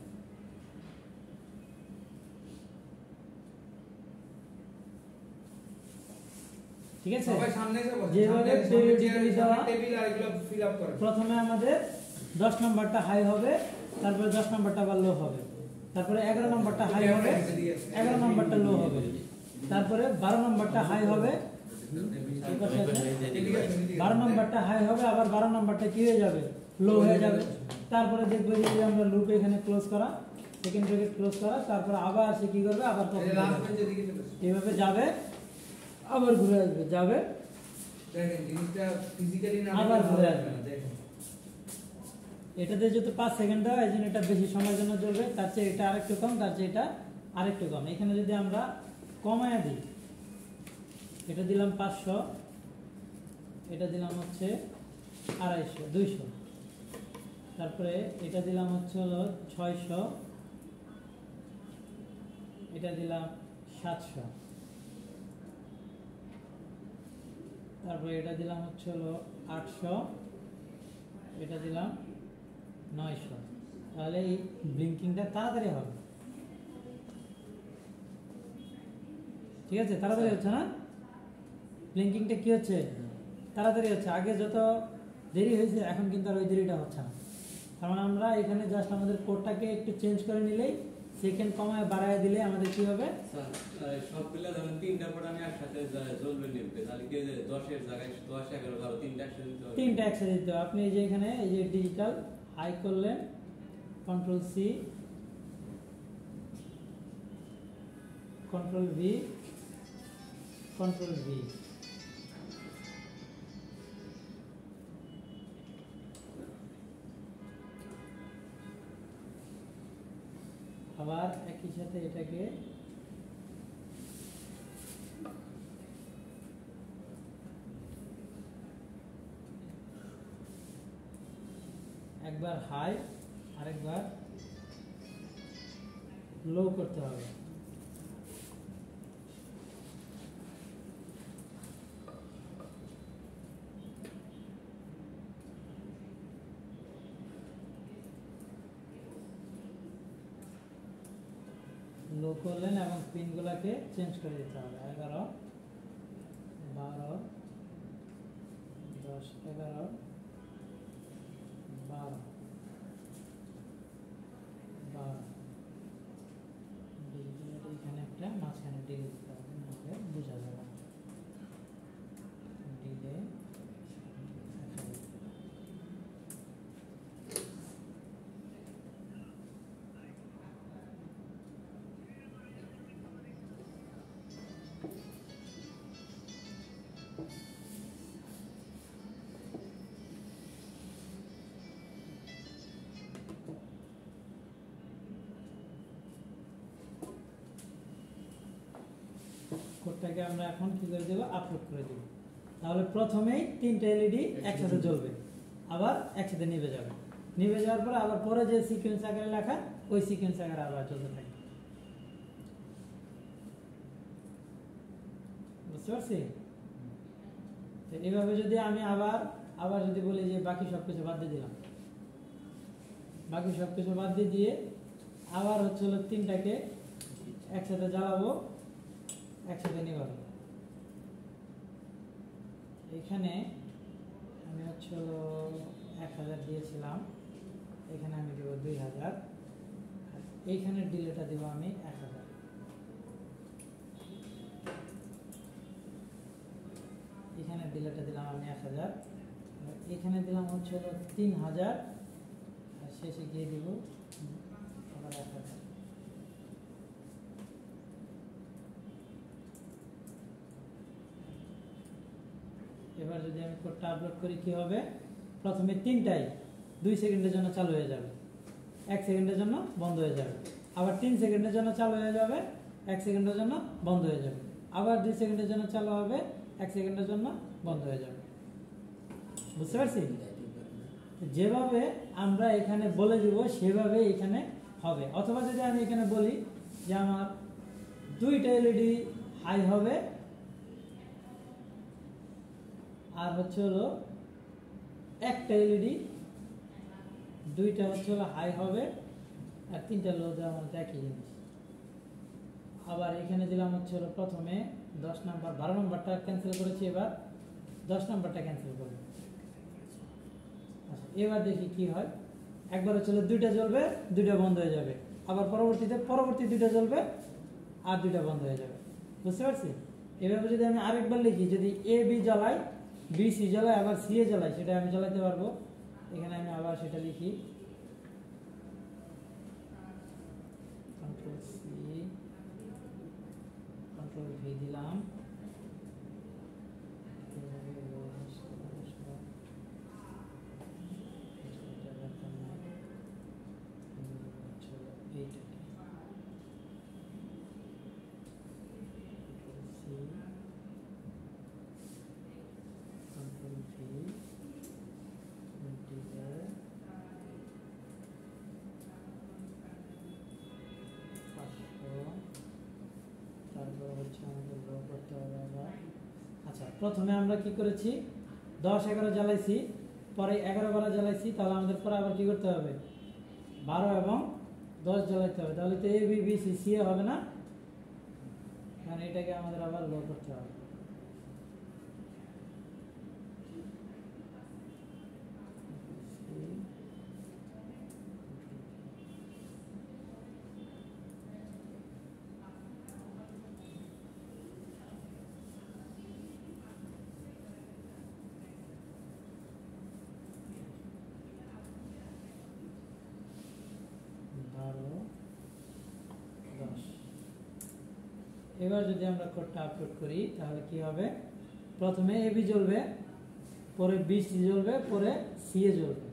A: ঠিক আছে,
B: সবাই সামনে এসে বসে,
A: যেভাবে periodically দেওয়া,
B: টেবিল আর এগুলো ফিল আপ করে।
A: প্রথমে আমাদের 10 নম্বরটা হাই হবে, তারপরে 10 নম্বরটা আবার লো হবে, তারপরে 11 নম্বরটা হাই হবে, 11 নম্বরটা লো হবে, তারপরে 12 নম্বরটা হাই হবে, 12 নম্বরটা হাই হবে, আবার 12 নম্বরটা কি হয়ে যাবে, লো হয়ে যাবে। তারপরে দেখবো যে আমরা লুপ এখানে ক্লোজ করা, সেকেন্ড ব্র্যাকেট ক্লোজ করা, তারপরে আবার সে কি করবে, আবার
B: লাস্ট বেঞ্চের দিকে চলে আসে।
A: এইভাবে যাবে, আবার ঘুরে আসবে, যাবে,
B: দেখেন জিনিসটা ফিজিক্যালি না
A: আবার ঘুরে আসবে।
B: দেখেন
A: এটাতে যেহেতু 5 সেকেন্ড দেওয়া, এই জন্য এটা বেশি সময়ের জন্য চলবে, তার চেয়ে এটা আরেকটু কম, তার চেয়ে এটা আরেকটু কম। এখানে যদি আমরা কমায় দিই, এটা দিলাম 500, এটা দিলাম হচ্ছে 250, 200, তারপরে এটা দিলাম হচ্ছে 600, এটা দিলাম 700, তারপরে এটা দিলাম হচ্ছে 800, এটা দিলাম 900। তাহলে এই ব্লিঙ্কিংটা তাড়াতাড়ি হবে। ঠিক আছে, তাড়াতাড়ি হচ্ছে না, ব্লিঙ্কিংটা কি হচ্ছে, তাড়াতাড়ি হচ্ছে। আগে যত দেরি হয়েছে, এখন কিন্তু আর ওই দেরিটা হচ্ছে না। তার মানে আমরা এখানে জাস্ট আমাদের কোডটাকে একটু চেঞ্জ করে নিলেই, সেকেন্ড কমায় বাড়ায় দিলে আমাদের কি হবে,
D: সবগুলো ধরেন 3টা পর আমি একসাথে জ্বলবে নিবে, তাহলে কি 10-এর জায়গায় 10, 11, 12 3টা একসাথে দিতে হবে।
A: 3টা একসাথে দিতে হবে। আপনি এই যে এখানে এই যে ডিজিটাল হাই করলেন, control C, control V, control V, আবার একই সাথে এটাকে একবার হাই, আরেকবার লো করতে হবে। লো করলেন এবং পিনগুলোকে চেঞ্জ করে দিতে হবে। 11, 12, 10, 11, 12, 12। এখানে একটা মাঝখানে ডিলে দিতে হবে, নাহলে বোঝা যাবে না। ডিলে কোডটাকে আমরা এখন কি করে দেব, আপলোড করে দেব। তাহলে প্রথমেই 3টা এলইডি একসাথে জ্বলবে, আবার একসাথে নিভে যাবে। নিভে যাওয়ার পরে আবার পরে যে সিকোয়েন্স আকারে লেখা, ওই সিকোয়েন্স আকারে আবার চলতে থাকে। বুঝতে পারছি? তো এইভাবে যদি আমি আবার যদি বলি যে বাকি সবকিছু বাদ দিয়ে দিলাম, বাকি সবকিছু বাদ দিয়ে আবার হচ্ছে 3টাকে একসাথে জ্বালাবো, একসাথে নিভাবো। এখানে আমি হচ্ছে 1000 দিয়েছিলাম, এখানে আমি দেবো 2000, আর এইখানে ডিলেটা দেবো আমি 1000। এখানে ডিলেটা দিলাম আমি 1000, এখানে দিলাম হচ্ছে 3000, আর শেষে গিয়ে দিব আবার 1000। এবার যদি আমি কোডটা আপলোড করি কি হবে, প্রথমে তিনটাই 2 সেকেন্ডের জন্য চালু হয়ে যাবে, 1 সেকেন্ডের জন্য বন্ধ হয়ে যাবে, আবার 3 সেকেন্ডের জন্য চালু হয়ে যাবে, 1 সেকেন্ডের জন্য বন্ধ হয়ে যাবে, আবার 2 সেকেন্ডের জন্য চালু হবে, 1 সেকেন্ডের জন্য বন্ধ হয়ে যাবে। বুঝতে পারছি? যেভাবে আমরা এখানে বলে দিব সেভাবে এখানে হবে। অথবা যদি আমি এখানে বলি যে আমার 2টা এলইডি হাই হবে, আর হচ্ছে হলো একটা এলইডি, 2টা হচ্ছে হলো হাই হবে, আর 3টা লো দেওয়া মানে একই জিনিস। আবার এখানে দিলাম হচ্ছে হলো প্রথমে 10 নাম্বার, 12 নাম্বারটা ক্যান্সেল করেছি, এবার 10 নাম্বারটা ক্যান্সেল করব। আচ্ছা, এবার দেখি কি হয়। একবার হচ্ছে হলো 2টা জ্বলবে, 2টা বন্ধ হয়ে যাবে, আবার পরবর্তী 2টা জ্বলবে আর 2টা বন্ধ হয়ে যাবে। বুঝতে পারছি? এভাবে যদি আমি আরেকবার লিখি, যদি এ বি জ্বালাই, বি সি জ্বালাই, আবার সি এ জ্বালাই, সেটা আমি জ্বালাতে পারবো। এখানে আমি আবার সেটা লিখি, কন্ট্রোল সি, কন্ট্রোল ভি দিলাম, আচ্ছা, প্রথমে আমরা কি করেছি, 10 11 জ্বালাইছি, পরে 11 12 জ্বালাইছি, তাহলে আমাদের পরে আবার কি করতে হবে, 12 এবং 10 জ্বালাইতে হবে। তাহলে তো A B B C C এ হবে না, কারণ এটাকে আমাদের আবার লো করতে হবে। এবার যদি আমরা কোডটা আপলোড করি তাহলে কি হবে, প্রথমে এ বি জ্বলবে, পরে বি সি জ্বলবে, পরে সি এ জ্বলবে।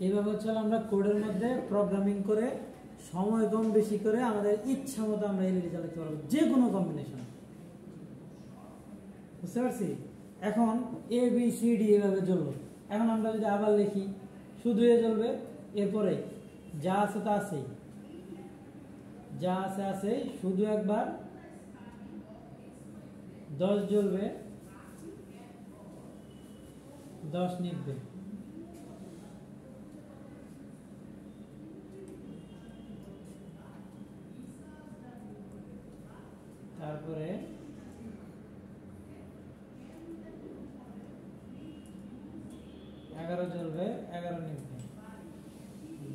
A: এইভাবে হচ্ছে আমরা কোডের মধ্যে প্রোগ্রামিং করে সময় কম বেশি করে আমাদের ইচ্ছা মতো আমরা এলইডি চালাতে পারবো, যে কোনো কম্বিনেশন। বুঝতে পারছি? এখন এ বি সি ডি এভাবে জ্বলবে। এখন আমরা যদি আবার লিখি, শুধু এ জ্বলবে, এরপরে যা আছে তা আছেই, যা আছে আছে, শুধু একবার 10 জ্বলবে, 10 নিভবে। তারপরে 11 জ্বলবে, 11 নিভবে,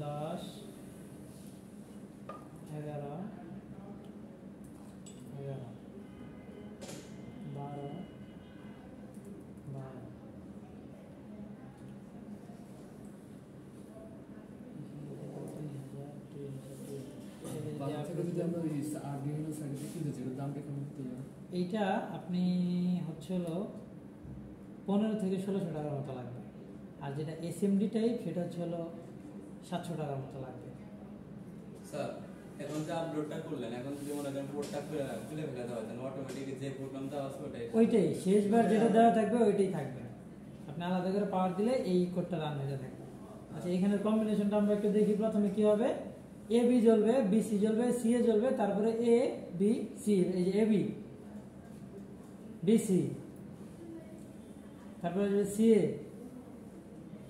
A: 10 11 11 12 12 এইটা আপনি হচ্ছে হলো 15 থেকে 1600 টাকার মতো লাগবে, আর যেটা এসএমডি টাইপ সেটা হচ্ছে হলো 700 টাকার মতো লাগবে।
D: স্যার, এখন যে আপলোডটা করলেন, এখন যদি মনে করেন পোর্টটা খুলে ফেলে দেওয়া হয়, অটোমেটিক্যালি যে প্রোগ্রাম দেওয়া আছে
A: ওইটাই শেষবার যেটা দেওয়া থাকবে ওইটাই থাকবে, আপনি আলাদা করে পাওয়ার দিলে এই কোডটা রান হয়ে যাবে। আচ্ছা, এখানে কম্বিনেশনটা আমরা একটু দেখি। প্রথমে কি হবে, এ বি জ্বলবে, বি সি জ্বলবে, সি এ জ্বলবে, তারপরে এ বি সি, এই যে এ বি বি সি, তারপরে আসবে সি এ,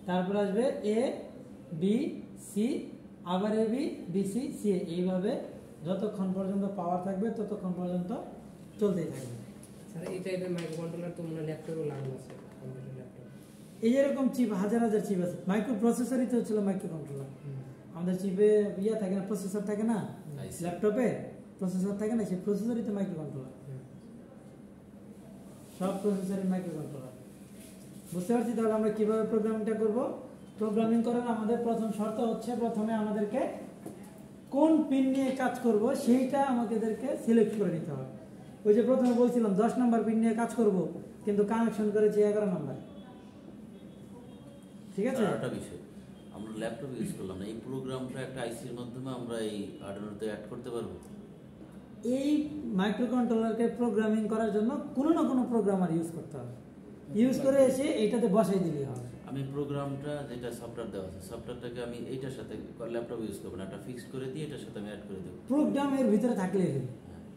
A: তারপরে আসবে এ বি সি, আবার A B B C C এ। এইভাবে যতক্ষণ পর্যন্ত পাওয়ার থাকবে ততক্ষণ পর্যন্ত চলতেই থাকবে।
E: স্যার, এই টাইপের মাইক্রোকন্ট্রোলার তো মনে হয় ল্যাপটপেও লাগানো আছে কম্পিউটারে।
A: এই যেরকম চিপ হাজার হাজার চিপ আছে, মাইক্রো প্রসেসরই তো হচ্ছিল মাইক্রো কন্ট্রোলার। আমাদের চিপে ইয়া থাকে না, প্রসেসর থাকে না, ল্যাপটপে প্রসেসর থাকে না, সেই প্রসেসরই তো মাইক্রো কন্ট্রোলার। সব প্রসেসরই মাইক্রো কন্ট্রোলার। বুঝতে পারছি? তাহলে আমরা কিভাবে প্রোগ্রামিংটা করব? প্রোগ্রামিং করার আমাদের প্রথম শর্ত হচ্ছে প্রথমে আমাদেরকে কোন পিন নিয়ে কাজ করব সেইটা আমাদেরকে সিলেক্ট করে নিতে হবে। ওই যে প্রথমে বলছিলাম 10 নম্বর পিন নিয়ে কাজ করব, কিন্তু কানেকশন করেছি 11 নম্বর। ঠিক আছে?
C: আর একটা বিষয়, আমরা ল্যাপটপ ইউজ করলাম না, এই প্রোগ্রামটা একটা আইসির মাধ্যমে আমরা এই আর্ডুইনোতে অ্যাড করতে পারবো।
A: এই মাইক্রো কন্ট্রোলারকে প্রোগ্রামিং করার জন্য কোনো না কোনো প্রোগ্রামার ইউজ করতে হবে, ইউজ করে এসে এইটাতে বসাই দিলেই হবে।
C: আমি প্রোগ্রামটা যেটা সফটওয়্যার দেওয়া আছে, সফটওয়্যারটাকে আমি এইটার সাথে ল্যাপটপ ইউজ করবো না, একটা ফিক্স করে দিয়ে এটার সাথে আমি অ্যাড করে দেবো।
A: প্রোগ্রামের ভিতরে থাকলে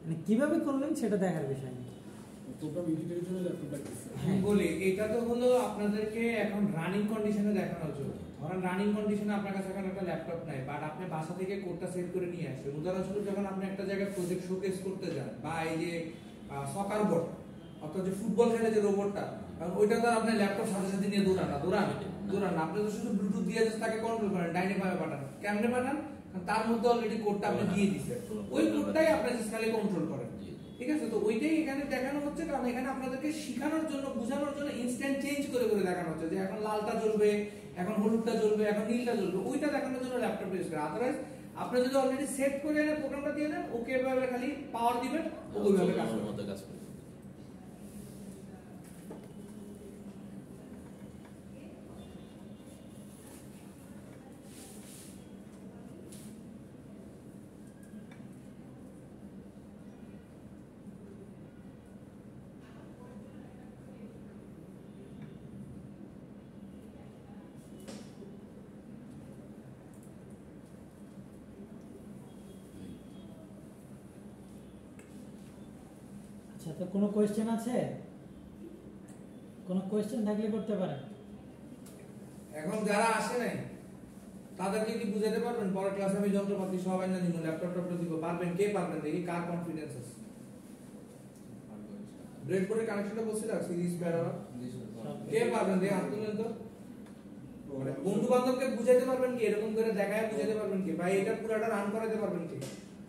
A: মানে কিভাবে করলেন সেটা দেখার বিষয় নেই।
E: প্রোগ্রাম এডিটরের জন্য ল্যাপটপটা কিনছি।
B: আমি বলি এটা তো হলো আপনাদেরকে এখন রানিং কন্ডিশনে দেখানোর জন্য। ধরেন রানিং কন্ডিশনে আপনার কাছে এখন একটা ল্যাপটপ নাই, বাট আপনি বাসা থেকে কোডটা সেভ করে নিয়ে আসেন। উদাহরণস্বরূপ যখন আপনি একটা জায়গায় প্রজেক্ট শোকেস করতে যান, বা এই যে সকার বোর্ড অর্থাৎ যে ফুটবল খেলে যে রোবটটা, কারণ ওইটা তো আপনি ল্যাপটপ সাথে সাথে নিয়ে দৌড়ান না, আপনি তো শুধু ব্লুটুথ দিয়ে জাস্ট তাকে কন্ট্রোল করেন, ডাইনে বামে পাঠান। কেমনে পাঠান? তার মধ্যে অলরেডি কোডটা আপনি দিয়ে দিচ্ছেন, ওই কোডটাই আপনি জাস্ট খালি কন্ট্রোল করেন। ঠিক আছে? তো ওইটাই এখানে দেখানো হচ্ছে, কারণ এখানে আপনাদেরকে শেখানোর জন্য, বোঝানোর জন্য ইনস্ট্যান্ট চেঞ্জ করে করে দেখানো হচ্ছে যে এখন লালটা জ্বলবে, এখন হলুদটা জ্বলবে, এখন নীলটা জ্বলবে, ওইটা দেখানোর জন্য ল্যাপটপ ইউজ করে। আদারওয়াইজ আপনি যদি অলরেডি সেট করে এনে প্রোগ্রামটা দিয়ে দেন, ওকে ভাবে খালি পাওয়ার দিবেন, ওইভাবে কাজ করবে।
A: আচ্ছা, তো কোনো কোয়েশ্চেন আছে? কোনো কোয়েশ্চেন থাকলে করতে পারেন।
B: এখন যারা আসে নাই তাদেরকে কি বুঝাতে পারবেন? পরের ক্লাসে আমি যন্ত্রপাতি সব আইনা দিব, ল্যাপটপ দিব, পারবেন? কে পারবেন? দেখি কার কনফিডেন্স আছে। ব্রেডবোর্ডের কানেকশনটা বলছি না, সিরিজ প্যারালাল, কে পারবেন? দেখি হাত তুলেন তো। বন্ধু বান্ধবকে বুঝাতে পারবেন কি? এরকম করে দেখায় বুঝাতে পারবেন কি? ভাই এটা পুরোটা রান করাতে পারবেন কি?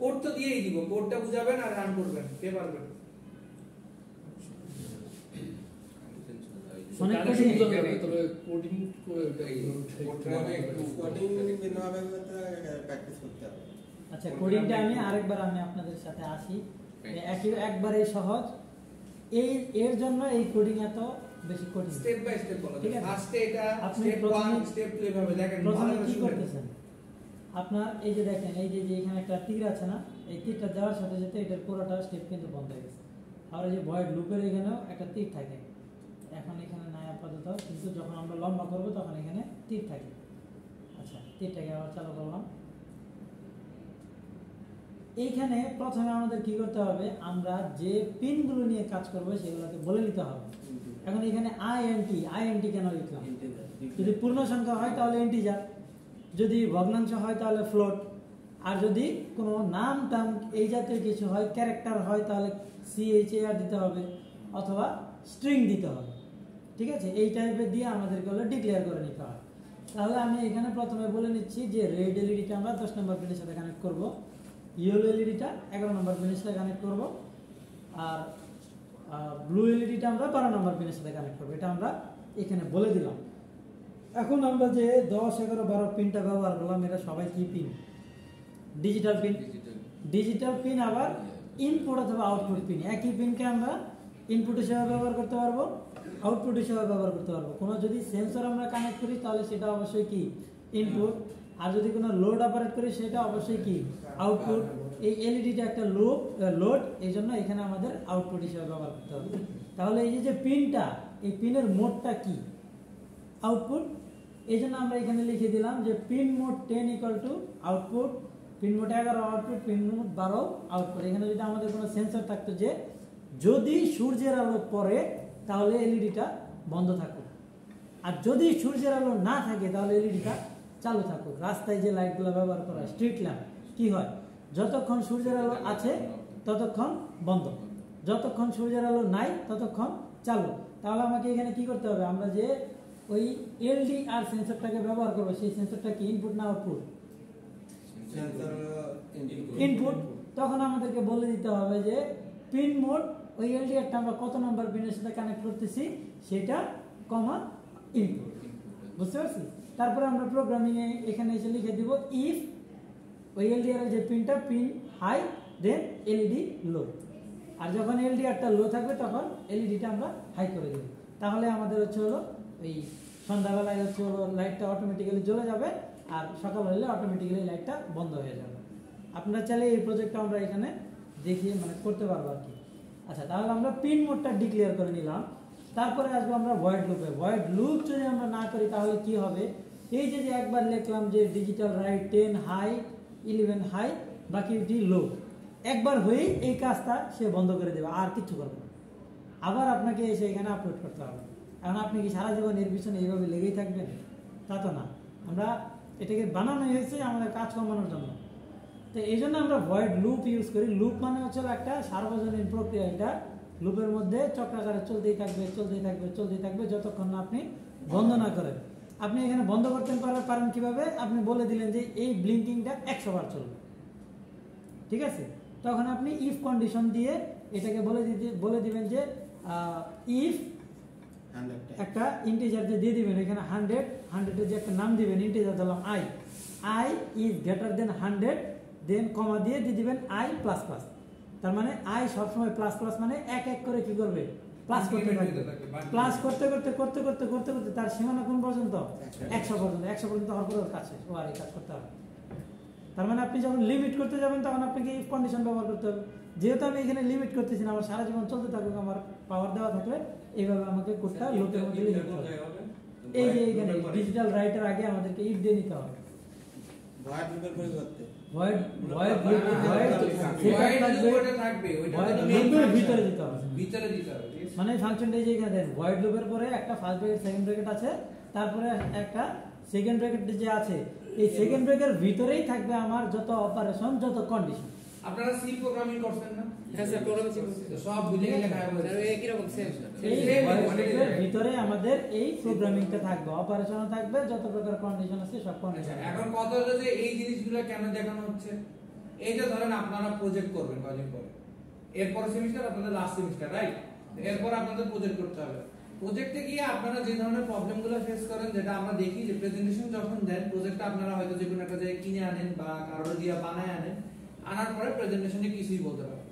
B: কোড তো দিয়েই দিব, কোডটা বুঝাবেন আর রান করবেন। কে পারবেন?
A: অনেক
E: কানেকশন
A: কঠিন।
E: বুঝতে হবে, তবে কোডিং
F: কোডিং বিভিন্নভাবে প্র্যাকটিস করতে হবে।
A: আচ্ছা, কোডিংটা আমি আরেকবার আপনাদের সাথে আসি। একবারেই সহজ। এর জন্য এই কোডিং এত বেশি কঠিন।
B: স্টেপ বাই স্টেপ বলা
A: ঠিক
B: যায়।
A: আছে?
B: ফার্স্টে এটা
A: আপনি
B: স্টেপ
A: প্রথমে
B: 1 স্টেপ 2 এভাবে দেখেন।
A: প্রথমে কি করতেছেন? আপনার এই যে দেখেন, এই যে এখানে একটা তীর আছে না, এই তীরটা দেওয়ার সাথে সাথে এটার পুরোটা স্টেপ কিন্তু বন্ধ হয়ে গেছে। আর এই যে ভয়েড লুপের এখানেও একটা তীর থাকে, এখন এখানে নাই আপাতত, কিন্তু যখন আমরা লম্বা করব তখন এখানে তীর থাকে। আচ্ছা, তীরটাকে আবার চালু করলাম। এইখানে প্রথমে আমাদের কি করতে হবে? আমরা যে পিনগুলো নিয়ে কাজ করব সেগুলোকে বলে নিতে হবে। এখন এখানে আইএনটি কেন লিখলাম? যদি পূর্ণ সংখ্যা হয় তাহলে ইন্টিজার, যদি ভগ্নাংশ হয় তাহলে ফ্লোট, আর যদি কোনো নাম টাম এই জাতীয় কিছু হয়, ক্যারেক্টার হয়, তাহলে CHAR দিতে হবে অথবা স্ট্রিং দিতে হবে। ঠিক আছে? এই টাইপের দিয়ে আমাদেরকে হলো ডিক্লেয়ার করে নিতে হয়। তাহলে আমি এখানে প্রথমে বলে নিচ্ছি যে রেড এলইডিটা আমরা 10 নম্বর পিনের সাথে কানেক্ট করব, ইয়েলো এলইডিটা 11 নম্বর পিনের সাথে কানেক্ট করব, আর ব্লু এলইডিটা আমরা 12 নম্বর পিনের সাথে কানেক্ট করব। এটা আমরা এখানে বলে দিলাম। এখন আমরা যে 10, 11, 12 পিনটা ব্যবহার করলাম, এটা সবাই কি pin? Digital pin. Digital pin আবার ইনপুট অথবা আউটপুট পিন। একই পিনকে আমরা ইনপুট হিসেবে ব্যবহার করতে পারবো, আউটপুট হিসেবে ব্যবহার করতে পারবো। কোনো যদি সেন্সর আমরা কানেক্ট করি তাহলে সেটা অবশ্যই কি? ইনপুট। আর যদি কোনো লোড অপারেট করি সেটা অবশ্যই কি? আউটপুট। এই এলইডিটা একটা লোড, এই জন্য এখানে আমাদের আউটপুট হিসেবে ব্যবহার করতে হবে। তাহলে এই যে পিনটা, এই পিনের মোডটা কি? আউটপুট। এই জন্য আমরা এখানে লিখে দিলাম যে pin mode 10 equal to output, pin mode 11 output, pin mode 12 output. এখানে যদি আমাদের কোনো সেন্সর থাকতো যে যদি সূর্যের আলো পড়ে তাহলে এলইডিটা বন্ধ থাকুক, আর যদি সূর্যের আলো না থাকে তাহলে এলইডিটা চালু থাকুক। রাস্তায় যে লাইটগুলো ব্যবহার করা হয়, স্ট্রিট ল্যাম্প, কি হয়? যতক্ষণ সূর্যের আলো আছে ততক্ষণ বন্ধ, যতক্ষণ সূর্যের আলো নাই ততক্ষণ চালু। তাহলে আমাকে এখানে কি করতে হবে? আমরা যে ওই এলডিআর সেন্সরটাকে ব্যবহার করবো। সেই সেন্সরটা কি ইনপুট না আউটপুট? ইনপুট। তখন আমাদেরকে বলে দিতে হবে যে পিন মোড ওই এলডিআরটা আমরা কত নাম্বার পিনের সাথে কানেক্ট করতেছি সেটা কমা ইনপুট। বুঝতে পারছি? তারপরে আমরা প্রোগ্রামিং এ এখানে এসে লিখে দিব ইফ ওই এলডিআর এর যে পিনটা পিন হাই দেন এলইডি লো। আর যখন এলডিআরটা লো থাকবে তখন এলইডিটা আমরা হাই করে দেব। তাহলে আমাদের হচ্ছে হলো এই সন্ধ্যাবেলায় হচ্ছে হলো লাইটটা অটোমেটিক্যালি জ্বলে যাবে আর সকাল হলে অটোমেটিক্যালি লাইটটা বন্ধ হয়ে যাবে। আপনারা চাইলে এই প্রজেক্টটা আমরা এখানে দেখিয়ে মানে করতে পারবো আর কি। আচ্ছা, তাহলে আমরা পিন মোডটা ডিক্লেয়ার করে নিলাম। তারপরে আসবো আমরা ভয়েড লুপে। ভয়েড লুপ যদি আমরা না করি তাহলে কি হবে? এই যে একবার লিখলাম যে ডিজিটাল রাইট 10 হাই 11 হাই বাকিটি লো, একবার হয়েই এই কাজটা সে বন্ধ করে দেবে, আর কিছু করবে না। আবার আপনাকে এসে এখানে আপলোড করতে হবে। এখন আপনি কি সারা জীবন এর পিছনে এইভাবে লেগেই থাকবেন? তা তো না। আমরা এটাকে বানানো হয়েছে আমাদের কাজ কমানোর জন্য। তো এই জন্য আমরা ভয়েড লুপ ইউজ করি। লুপ মানে হচ্ছে একটা সার্বজনীন প্রক্রিয়া। এটা লুপের মধ্যে চক্রাকারে চলতেই থাকবে চলতেই থাকবে চলতেই থাকবে যতক্ষণ না আপনি বন্ধ না করেন। আপনি এখানে বন্ধ করতে পারেন কিভাবে? আপনি বলে দিলেন যে এই ব্লিঙ্কিংটা 100 বার চলবে, ঠিক আছে? তখন আপনি ইফ কন্ডিশন দিয়ে এটাকে বলে দিবেন যে ইফ একটা ইন্টিজার দিয়ে দিবেন এখানে 100 যে একটা নাম দিবেন ইন্টিজার দিলাম আই ইজ গ্রেটার দেন 100 দেন কমা দিয়ে দিবেন আই প্লাস প্লাস। তার মানে আই সবসময় প্লাস প্লাস মানে এক এক করে কি করবে? প্লাস করতে থাকবে। প্লাস করতে করতে করতে করতে করতে করতে তার সীমানা কোন পর্যন্ত? 100 পর্যন্ত। 100 পর্যন্ত হওয়ার পরে কাজ শেষ। ও আর এই কাজ করতে হবে। তার মানে আপনি যখন লিমিট করতে যাবেন তখন আপনাকে ইফ কন্ডিশন ব্যবহার করতে হবে। যেহেতু আমি এখানে লিমিট করতেছি না, আমার সারা জীবন চলতে থাকুক, আমার পাওয়ার দেওয়া থাকলে এইভাবে আমাকে কোডটা লুপের মধ্যে লিখে দিতে হবে। এই যে এখানে ডিজিটাল রাইটের আগে আমাদেরকে ইফ দিয়ে নিতে হবে। ভয়েড লুপের পরিবর্তে ভয়েড ভিতরে দিতে হবে। মানে ফাংশনটা যে এখানে দেন ভয়েড লুপের পরে একটা ফার্স্ট ব্র্যাকেট সেকেন্ড ব্র্যাকেট আছে, তারপরে একটা সেকেন্ড ব্র্যাকেট যে আছে এই সেকেন্ড ব্র্যাকেটের ভিতরেই থাকবে আমার যত অপারেশন যত কন্ডিশন।
B: আপনারা সি প্রোগ্রামিং করছেন না?
G: হ্যাঁ স্যার, প্রোগ্রামিং করছি।
B: সব বুঝে গেলে খায় বলে
G: স্যার একই রকম সেম।
A: এই ভয়েডের ভিতরে আমাদের এই প্রোগ্রামিংটা থাকবে, অপারেশনও থাকবে, যত প্রকার কন্ডিশন আছে সব কন্ডিশন।
B: এখন কথা হলো যে এই জিনিসগুলো কেন দেখানো হচ্ছে? এই যে ধরেন আপনারা প্রজেক্ট করবেন কয়দিন পরে, এরপর সেমিস্টার আপনাদের লাস্ট সেমিস্টার, রাইট? এরপর আপনাদের প্রজেক্ট করতে হবে। প্রজেক্টে গিয়ে আপনারা যে ধরনের প্রবলেমগুলো ফেস করেন, যেটা আমরা দেখি যে প্রেজেন্টেশন যখন দেন, প্রজেক্টটা আপনারা হয়তো যে কোনো একটা জায়গায় কিনে আনেন বা কারোর দিয়ে বানায় আনেন, আনার পরে প্রেজেন্টেশনে কিছুই বলতে পারেন।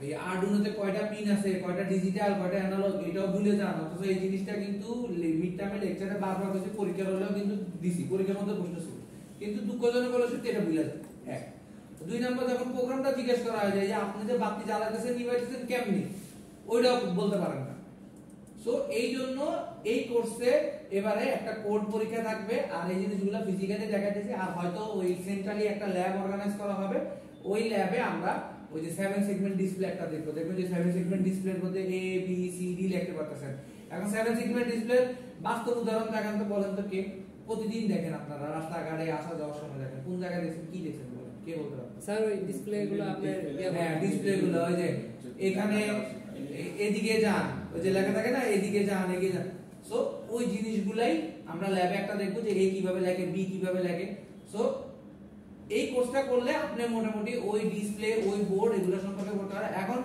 B: এই আরডুইনোতে কয়টা পিন আছে, কয়টা ডিজিটাল, কয়টা অ্যানালগ, এটাও ভুলে যান। অথচ এই জিনিসটা কিন্তু মিড টার্মে লেকচারে বারবার হচ্ছে, পরীক্ষার হলেও কিন্তু দিছি, পরীক্ষার মধ্যে প্রশ্ন ছিল, কিন্তু দুঃখজনক হলো সত্যি এটা ভুলে যায়। এক। 2 নম্বর, যখন প্রোগ্রামটা জিজ্ঞেস করা হয় যে আপনি যে বাতি জ্বালাতেছেন নিভাইতেছেন কেমনি, ওইটাও বলতে পারেন না। সো এই জন্য এই কোর্সে এবারে একটা কোড পরীক্ষা থাকবে, আর এই জিনিসগুলো ফিজিক্যালি দেখাইতেছি, আর হয়তো ওই সেন্ট্রালি একটা ল্যাব অর্গানাইজ করা হবে। ওই ল্যাবে আমরা ওই যে 7 সেগমেন্ট ডিসপ্লে একটা দেখবো। দেখবেন যে 7 সেগমেন্ট ডিসপ্লের মধ্যে এ বি সি ডি লিখতে পারতেছেন। এখন 7 সেগমেন্ট ডিসপ্লে বাস্তব উদাহরণ দেখান তো, বলেন তো কে? প্রতিদিন দেখেন আপনারা, রাস্তাঘাটে আসা যাওয়ার সময় দেখেন, কোন জায়গায় দেখছেন, কি দেখছেন বলেন, কে বলতে পারবে?
G: স্যার ওই ডিসপ্লেগুলো আপনার
B: হ্যাঁ, ডিসপ্লেগুলো ওই যে এখানে এদিকে যান, ওই যে লেখা থাকে না এদিকে যান এগিয়ে যান। সো ওই জিনিসগুলাই আমরা ল্যাবে একটা দেখবো যে এ কিভাবে লেখে, বি কিভাবে লেখে। সো এই কোর্সটা করলে আপনি মোটামুটি ওই ডিসপ্লে, ওই বোর্ড, এগুলো সম্পর্কে পড়তে পারেন। এখন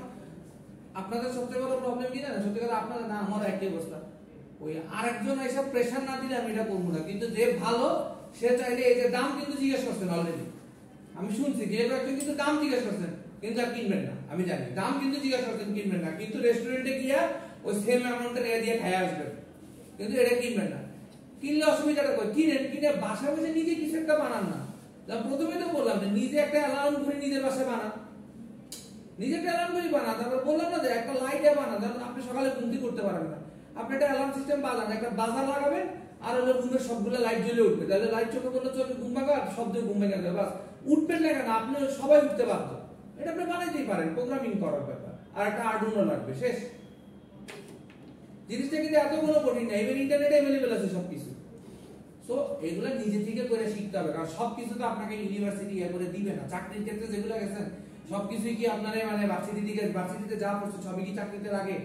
B: আপনাদের সবচেয়ে বড় প্রবলেম কি জানেন? সত্যি কথা আপনাদের না, আমার একই অবস্থা। ওই আরেকজন এসব প্রেশার না দিলে আমি এটা করবো না, কিন্তু যে ভালো সে চাইলে এই যে দাম কিন্তু জিজ্ঞেস করছেন অলরেডি, আমি শুনছি যে একজন কিন্তু দাম জিজ্ঞেস করছেন, কিন্তু আর কিনবেন না। আমি জানি দাম কিন্তু জিজ্ঞেস করছেন, কিনবেন না, কিন্তু রেস্টুরেন্টে গিয়ে ওই সেম অ্যামাউন্টের এ দিয়ে খাই আসবেন, কিন্তু এটা কিনবেন না। কিনলে অসুবিধাটা কই? কিনে বাসা বসে নিজে কিছু একটা বানান না। প্রথমে তো বললাম যে নিজে একটা অ্যালার্ম করে নিজের বাসায় বানান, নিজে একটা অ্যালার্ম করে বানান। তারপর বললাম না যে একটা লাইটে বানান, যেমন আপনি সকালে ঘুম থেকে করতে পারবেন না, আপনি একটা অ্যালার্ম সিস্টেম বানান, একটা বাজার লাগাবেন, আর হলো রুমের সবগুলো লাইট জ্বলে উঠবে, তাহলে লাইট চোখে বললে চোখে ঘুম ভাঙা, আর শব্দ ঘুম ভেঙে যাবে, বাস উঠবেন না কেন, আপনি সবাই উঠতে বাধ্য। এটা আপনি বানাইতেই পারেন, প্রোগ্রামিং করার ব্যাপার। আর একটা আরডুইনো লাগবে, শেষ। জিনিসটা কিন্তু এত কোনো কঠিন না, ইভেন ইন্টারনেটে अवेलेबल আছে সবকিছু। সো এগুলা নিজে থেকে করে শিখতে হবে, কারণ সবকিছু তো আপনাকে ইউনিভার্সিটি এর করে দিবে না। চাকরির ক্ষেত্রে যেগুলো গেছেন সবকিছুই কি আপনারা মানে ভার্সিটিতে যা পড়ছে সবই কি চাকরিতে লাগে?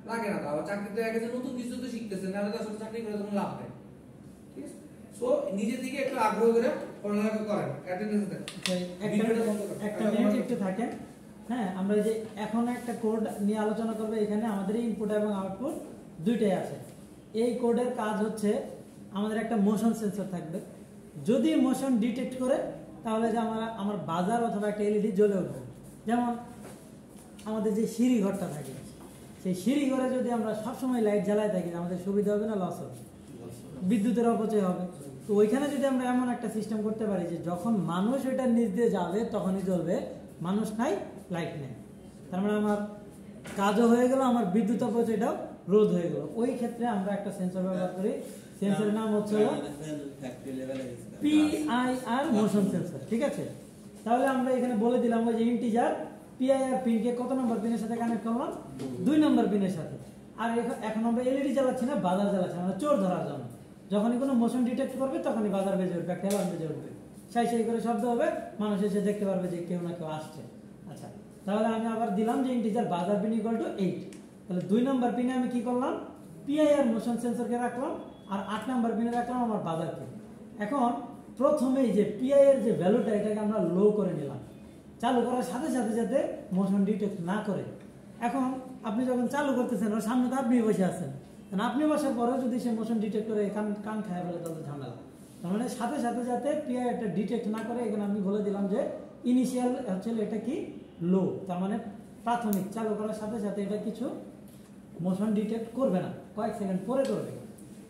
B: লাগে না, তাও চাকরিতে আগে যে নতুন কিছু তো শিখতেছে, না হলে তো আসলে চাকরি করে কোনো লাভ নেই। ঠিক আছে, সো নিজে থেকে একটু আগ্রহ করে পড়ালেখা করেন, অ্যাটেন্ডেন্স দেন।
A: একটা মিনিট একটু থাকেন। হ্যাঁ, আমরা যে এখন একটা কোড নিয়ে আলোচনা করব, এখানে আমাদের ইনপুট এবং আউটপুট দুইটাই আছে। এই কোডের কাজ হচ্ছে আমাদের একটা মোশন সেন্সর থাকবে, যদি মোশন ডিটেক্ট করে তাহলে যে আমার বাজার অথবা একটা এলইডি জ্বলে উঠবে। যেমন আমাদের যে সিঁড়ি ঘরটা থাকে, সেই সিঁড়ি ঘরে যদি আমরা সবসময় লাইট জ্বালায় থাকি, আমাদের সুবিধা হবে না লস হবে? বিদ্যুতের অপচয় হবে। তো ওইখানে যদি আমরা এমন একটা সিস্টেম করতে পারি যে যখন মানুষ ওইটার নিচ দিয়ে যাবে তখনই জ্বলবে, মানুষ নাই লাইট নেই, তার মানে আমার কাজও হয়ে গেল, আমার বিদ্যুৎ অপচয়টাও রোধ হয়ে গেল। ওই ক্ষেত্রে আমরা একটা সেন্সর ব্যবহার করি, সেন্সরের নাম হচ্ছে পিআইআর মোশন সেন্সর। ঠিক আছে, তাহলে আমরা এখানে বলে দিলাম ওই যে ইন্টিজার পিআইআর পিনকে কত নম্বর পিনের সাথে কানেক্ট করলাম, 2 নম্বর পিনের সাথে। আর এখন আমরা এলইডি জ্বালাচ্ছি না, বাজার জ্বালাচ্ছি, আমরা চোর ধরার জন্য। যখনই কোনো মোশন ডিটেক্ট করবে তখনই বাজার বেজে উঠবে, একটা অ্যালার্ম বেজে উঠবে, সাই সাই করে শব্দ হবে, মানুষ এসে দেখতে পারবে যে কেউ না কেউ আসছে। আচ্ছা, তাহলে আমি আবার দিলাম যে ইন্টিজার বাজার পিন ইকুয়াল টু 8। তাহলে 2 নম্বর পিনে আমি কি করলাম, পিআইআর মোশন সেন্সরকে রাখলাম, আর 8 নম্বর পিনে রাখলাম আমার বাজারকে। এখন প্রথমেই যে পিআইআর যে ভ্যালুটা, এটাকে আমরা লো করে নিলাম, চালু করার সাথে সাথে যাতে মোশন ডিটেক্ট না করে। এখন আপনি যখন চালু করতেছেন, ওর সামনে তো আপনি বসে আছেন, আপনি বসার পরেও যদি সে মোশন ডিটেক্ট করে কান খায় বলে, তাহলে ঝামেলা। তার মানে সাথে সাথে যাতে পিআইআরটা ডিটেক্ট না করে, এখানে আমি বলে দিলাম যে ইনিশিয়াল হচ্ছে এটা কি লো, তার মানে প্রাথমিক, চালু করার সাথে সাথে এটা কিছু মোশন ডিটেক্ট করবে না, কয়েক সেকেন্ড পরে করবে।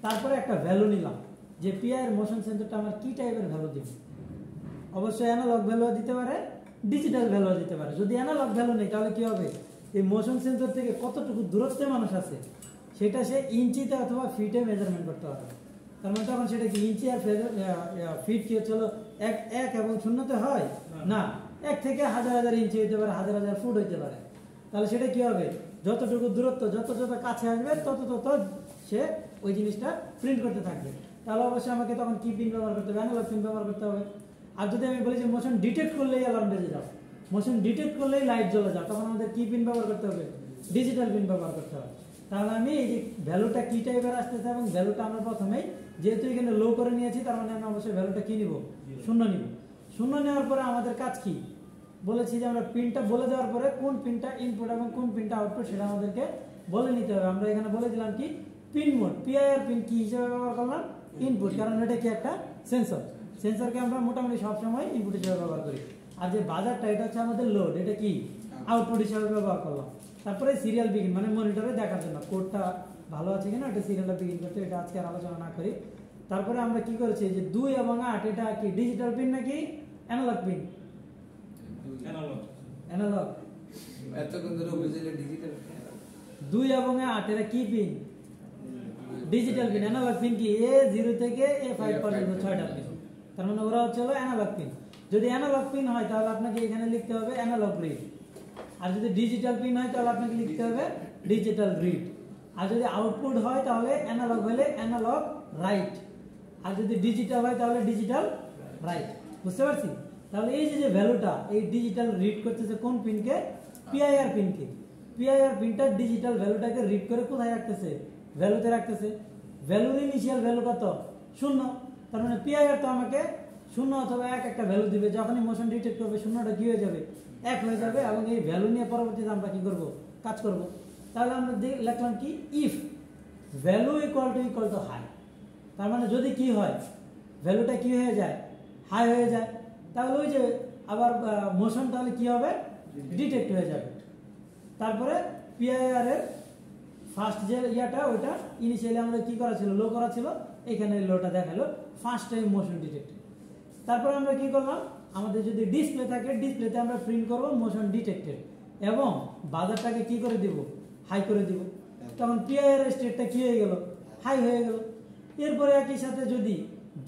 A: তারপরে একটা ভ্যালু নিলাম যে পিআইআর মোশন সেন্সরটা আমার কি টাইপের ভ্যালু দিব। অবশ্যই অ্যানালগ ভ্যালু দিতে পারে, ডিজিটাল ভ্যালু দিতে পারে। যদি অ্যানালগ ভ্যালু নেই তাহলে কি হবে, এই মোশন সেন্সর থেকে কতটুকু দূরত্বে মানুষ আছে সেটা সে ইঞ্চিতে অথবা ফিটে মেজারমেন্ট করতে পারবে। তার মানে তখন সেটা কি ইঞ্চি আর ফিট কি হচ্ছে, এক এবং শূন্যতে হয় না, 1 থেকে হাজার ইঞ্চি হইতে পারে, হাজার ফুট হইতে পারে। তাহলে সেটা কি হবে, যতটুকু দূরত্ব যত কাছে আসবে তত সে ওই জিনিসটা প্রিন্ট করতে থাকবে। তাহলে অবশ্যই আমাকে তখন কি পিন ব্যবহার করতে হবে, অ্যানালগ পিন ব্যবহার করতে হবে। আর যদি আমি বলি যে মোশন ডিটেক্ট করলেই অ্যালার্ম বেজে যাও, মোশন ডিটেক্ট করলেই লাইট জ্বলে যাও, তখন আমাদের কি পিন ব্যবহার করতে হবে, ডিজিটাল পিন ব্যবহার করতে হবে। তাহলে আমি এই যে ভ্যালুটা কি টাইপের আসতেছে, এবং ভ্যালুটা আমরা প্রথমেই যেহেতু এখানে লো করে নিয়েছি, তার মানে আমি অবশ্যই ভ্যালুটা কি নিব, 0 নিব। 0 নেওয়ার পরে আমাদের কাজ কি বলেছি যে আমরা পিনটা বলে দেওয়ার পরে কোন পিনটা ইনপুট এবং কোন পিনটা আউটপুট সেটা আমাদেরকে বলে নিতে হবে। আমরা এখানে বলে দিলাম কি পিন মোড, পিআইআর পিন কি হিসেবে ব্যবহার করলাম, ইনপুট, কারণ এটা কি একটা সেন্সর, সেন্সরকে আমরা মোটামুটি সবসময় ইনপুট হিসেবে ব্যবহার করি। আর যে বাজারটা এটা হচ্ছে আমাদের লোড, এটা কি আউটপুট হিসেবে ব্যবহার করলাম। তারপরে সিরিয়াল বিগিন মানে মনিটরে দেখার জন্য কোডটা ভালো আছে কিনা এটা সিরিয়ালটা বিগিন করতে, এটা আজকে আর আলোচনা না করি। তারপরে আমরা কি করেছি যে 2 এবং 8 এটা কি ডিজিটাল পিন নাকি অ্যানালগ পিন, অ্যানালগ।
B: এতক্ষণ ধরে বুঝলে ডিজিটাল
A: 2 এবং 8 এরা কি pin, digital pin. Analog pin কি A0 থেকে A5 পর্যন্ত 6টা পিন, তার মানে ওরা হচ্ছে অ্যানালগ পিন। যদি অ্যানালগ পিন হয় তাহলে আপনাকে এখানে লিখতে হবে অ্যানালগ রিড, আর যদি ডিজিটাল পিন হয় তাহলে আপনাকে লিখতে হবে ডিজিটাল রিড। আর যদি আউটপুট হয় তাহলে অ্যানালগ হলে অ্যানালগ রাইট, আর যদি ডিজিটাল হয় তাহলে ডিজিটাল রাইট। বুঝতে পারছি? তাহলে এই যে ভ্যালুটা এই ডিজিটাল রিড করতেছে কোন পিনকে, পিআইআর পিনকে। পিআইআর পিনটা ডিজিটাল ভ্যালুটাকে রিড করে কোথায় রাখতেছে, ভ্যালুতে রাখতেছে। ভ্যালুর ইনিশিয়াল ভ্যালু কত, 0। তার মানে পিআইআর তো আমাকে 0 অথবা 1 একটা ভ্যালু দিবে, যখনই মোশন ডিটেক্ট করবে 0টা কি হয়ে যাবে, 1 হয়ে যাবে, এবং এই ভ্যালু নিয়ে পরবর্তীতে আমরা কি করব, কাজ করব। তাহলে আমরা লিখলাম কি if value equal to high, তার মানে যদি কি হয় ভ্যালুটা কি হয়ে যায়, হাই হয়ে যায়, তাহলে ওই যে আবার মোশন তাহলে কি হবে, ডিটেক্ট হয়ে যাবে। তারপরে পিআইআর এর ফার্স্ট যে ইয়াটা ওইটা ইনিশিয়ালি আমাদের কি করা ছিল, লো করা ছিল, এখানে লোটা দেখালো ফার্স্ট টাইম মোশন ডিটেক্ট। তারপরে আমরা কি করলাম, আমাদের যদি ডিসপ্লে থাকে ডিসপ্লেতে আমরা প্রিন্ট করব মোশন ডিটেক্টেড, এবং বাজারটাকে কি করে দিব, হাই করে দিব। তখন পিআইআর স্টেটটা কি হয়ে গেল, হাই হয়ে গেল। এরপরে একই সাথে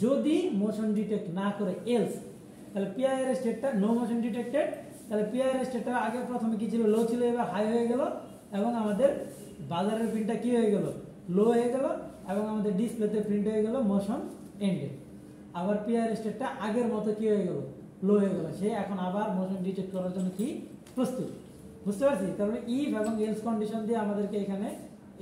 A: যদি মোশন ডিটেক্ট না করে এলস, তাহলে পিআইআর স্টেটটা নো মোশন ডিটেক্টেড, তাহলে পিআইআর স্টেটটা আগে প্রথমে কি ছিল, লো ছিল, এবার হাই হয়ে গেল, এবং আমাদের বাজারের প্রিন্টটা কি হয়ে গেল, লো হয়ে গেল, এবং আমাদের ডিসপ্লেতে প্রিন্ট হয়ে গেল মোশন এন্ডেড। আবার পিআইআর স্টেটটা আগের মতো কি হয়ে গেল, লো হয়ে গেল, সে এখন আবার মোশন ডিটেক্ট করার জন্য কি প্রস্তুত। বুঝতে পারছি? তারপরে ইফ এবং এলস কন্ডিশন দিয়ে আমাদেরকে এখানে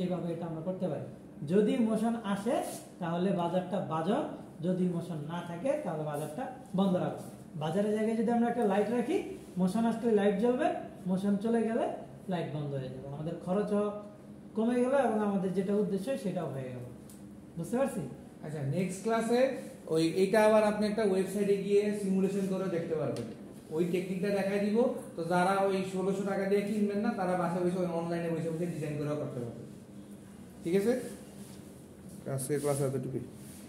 A: এইভাবে এটা আমরা করতে পারি। যদি মোশন আসে তাহলে বাজারটা বাজাও, যদি মোশন না থাকে তাহলে বাজারটা বন্ধ রাখো। বাজারের জায়গায় যদি আমরা একটা লাইট রাখি, মোশন আসলে লাইট জ্বলবে, মোশন চলে গেলে লাইট বন্ধ হয়ে যাবে, আমাদের খরচও কমে গেল এবং আমাদের যেটা উদ্দেশ্য সেটাও হয়ে গেল। বুঝতে পারছি?
B: আচ্ছা, নেক্সট ক্লাসে ওই এটা আবার আপনি একটা ওয়েবসাইটে গিয়ে সিমুলেশন করে দেখতে পারবেন, ওই টেকনিকটা দেখাই দিব। তো যারা ওই 1600 টাকা দিয়ে কিনবেন না, তারা বাসায় বসে অনলাইনে বসে বসে ডিজাইন করেও করতে পারবে। ঠিক আছে, আজকের ক্লাস এতটুকুই।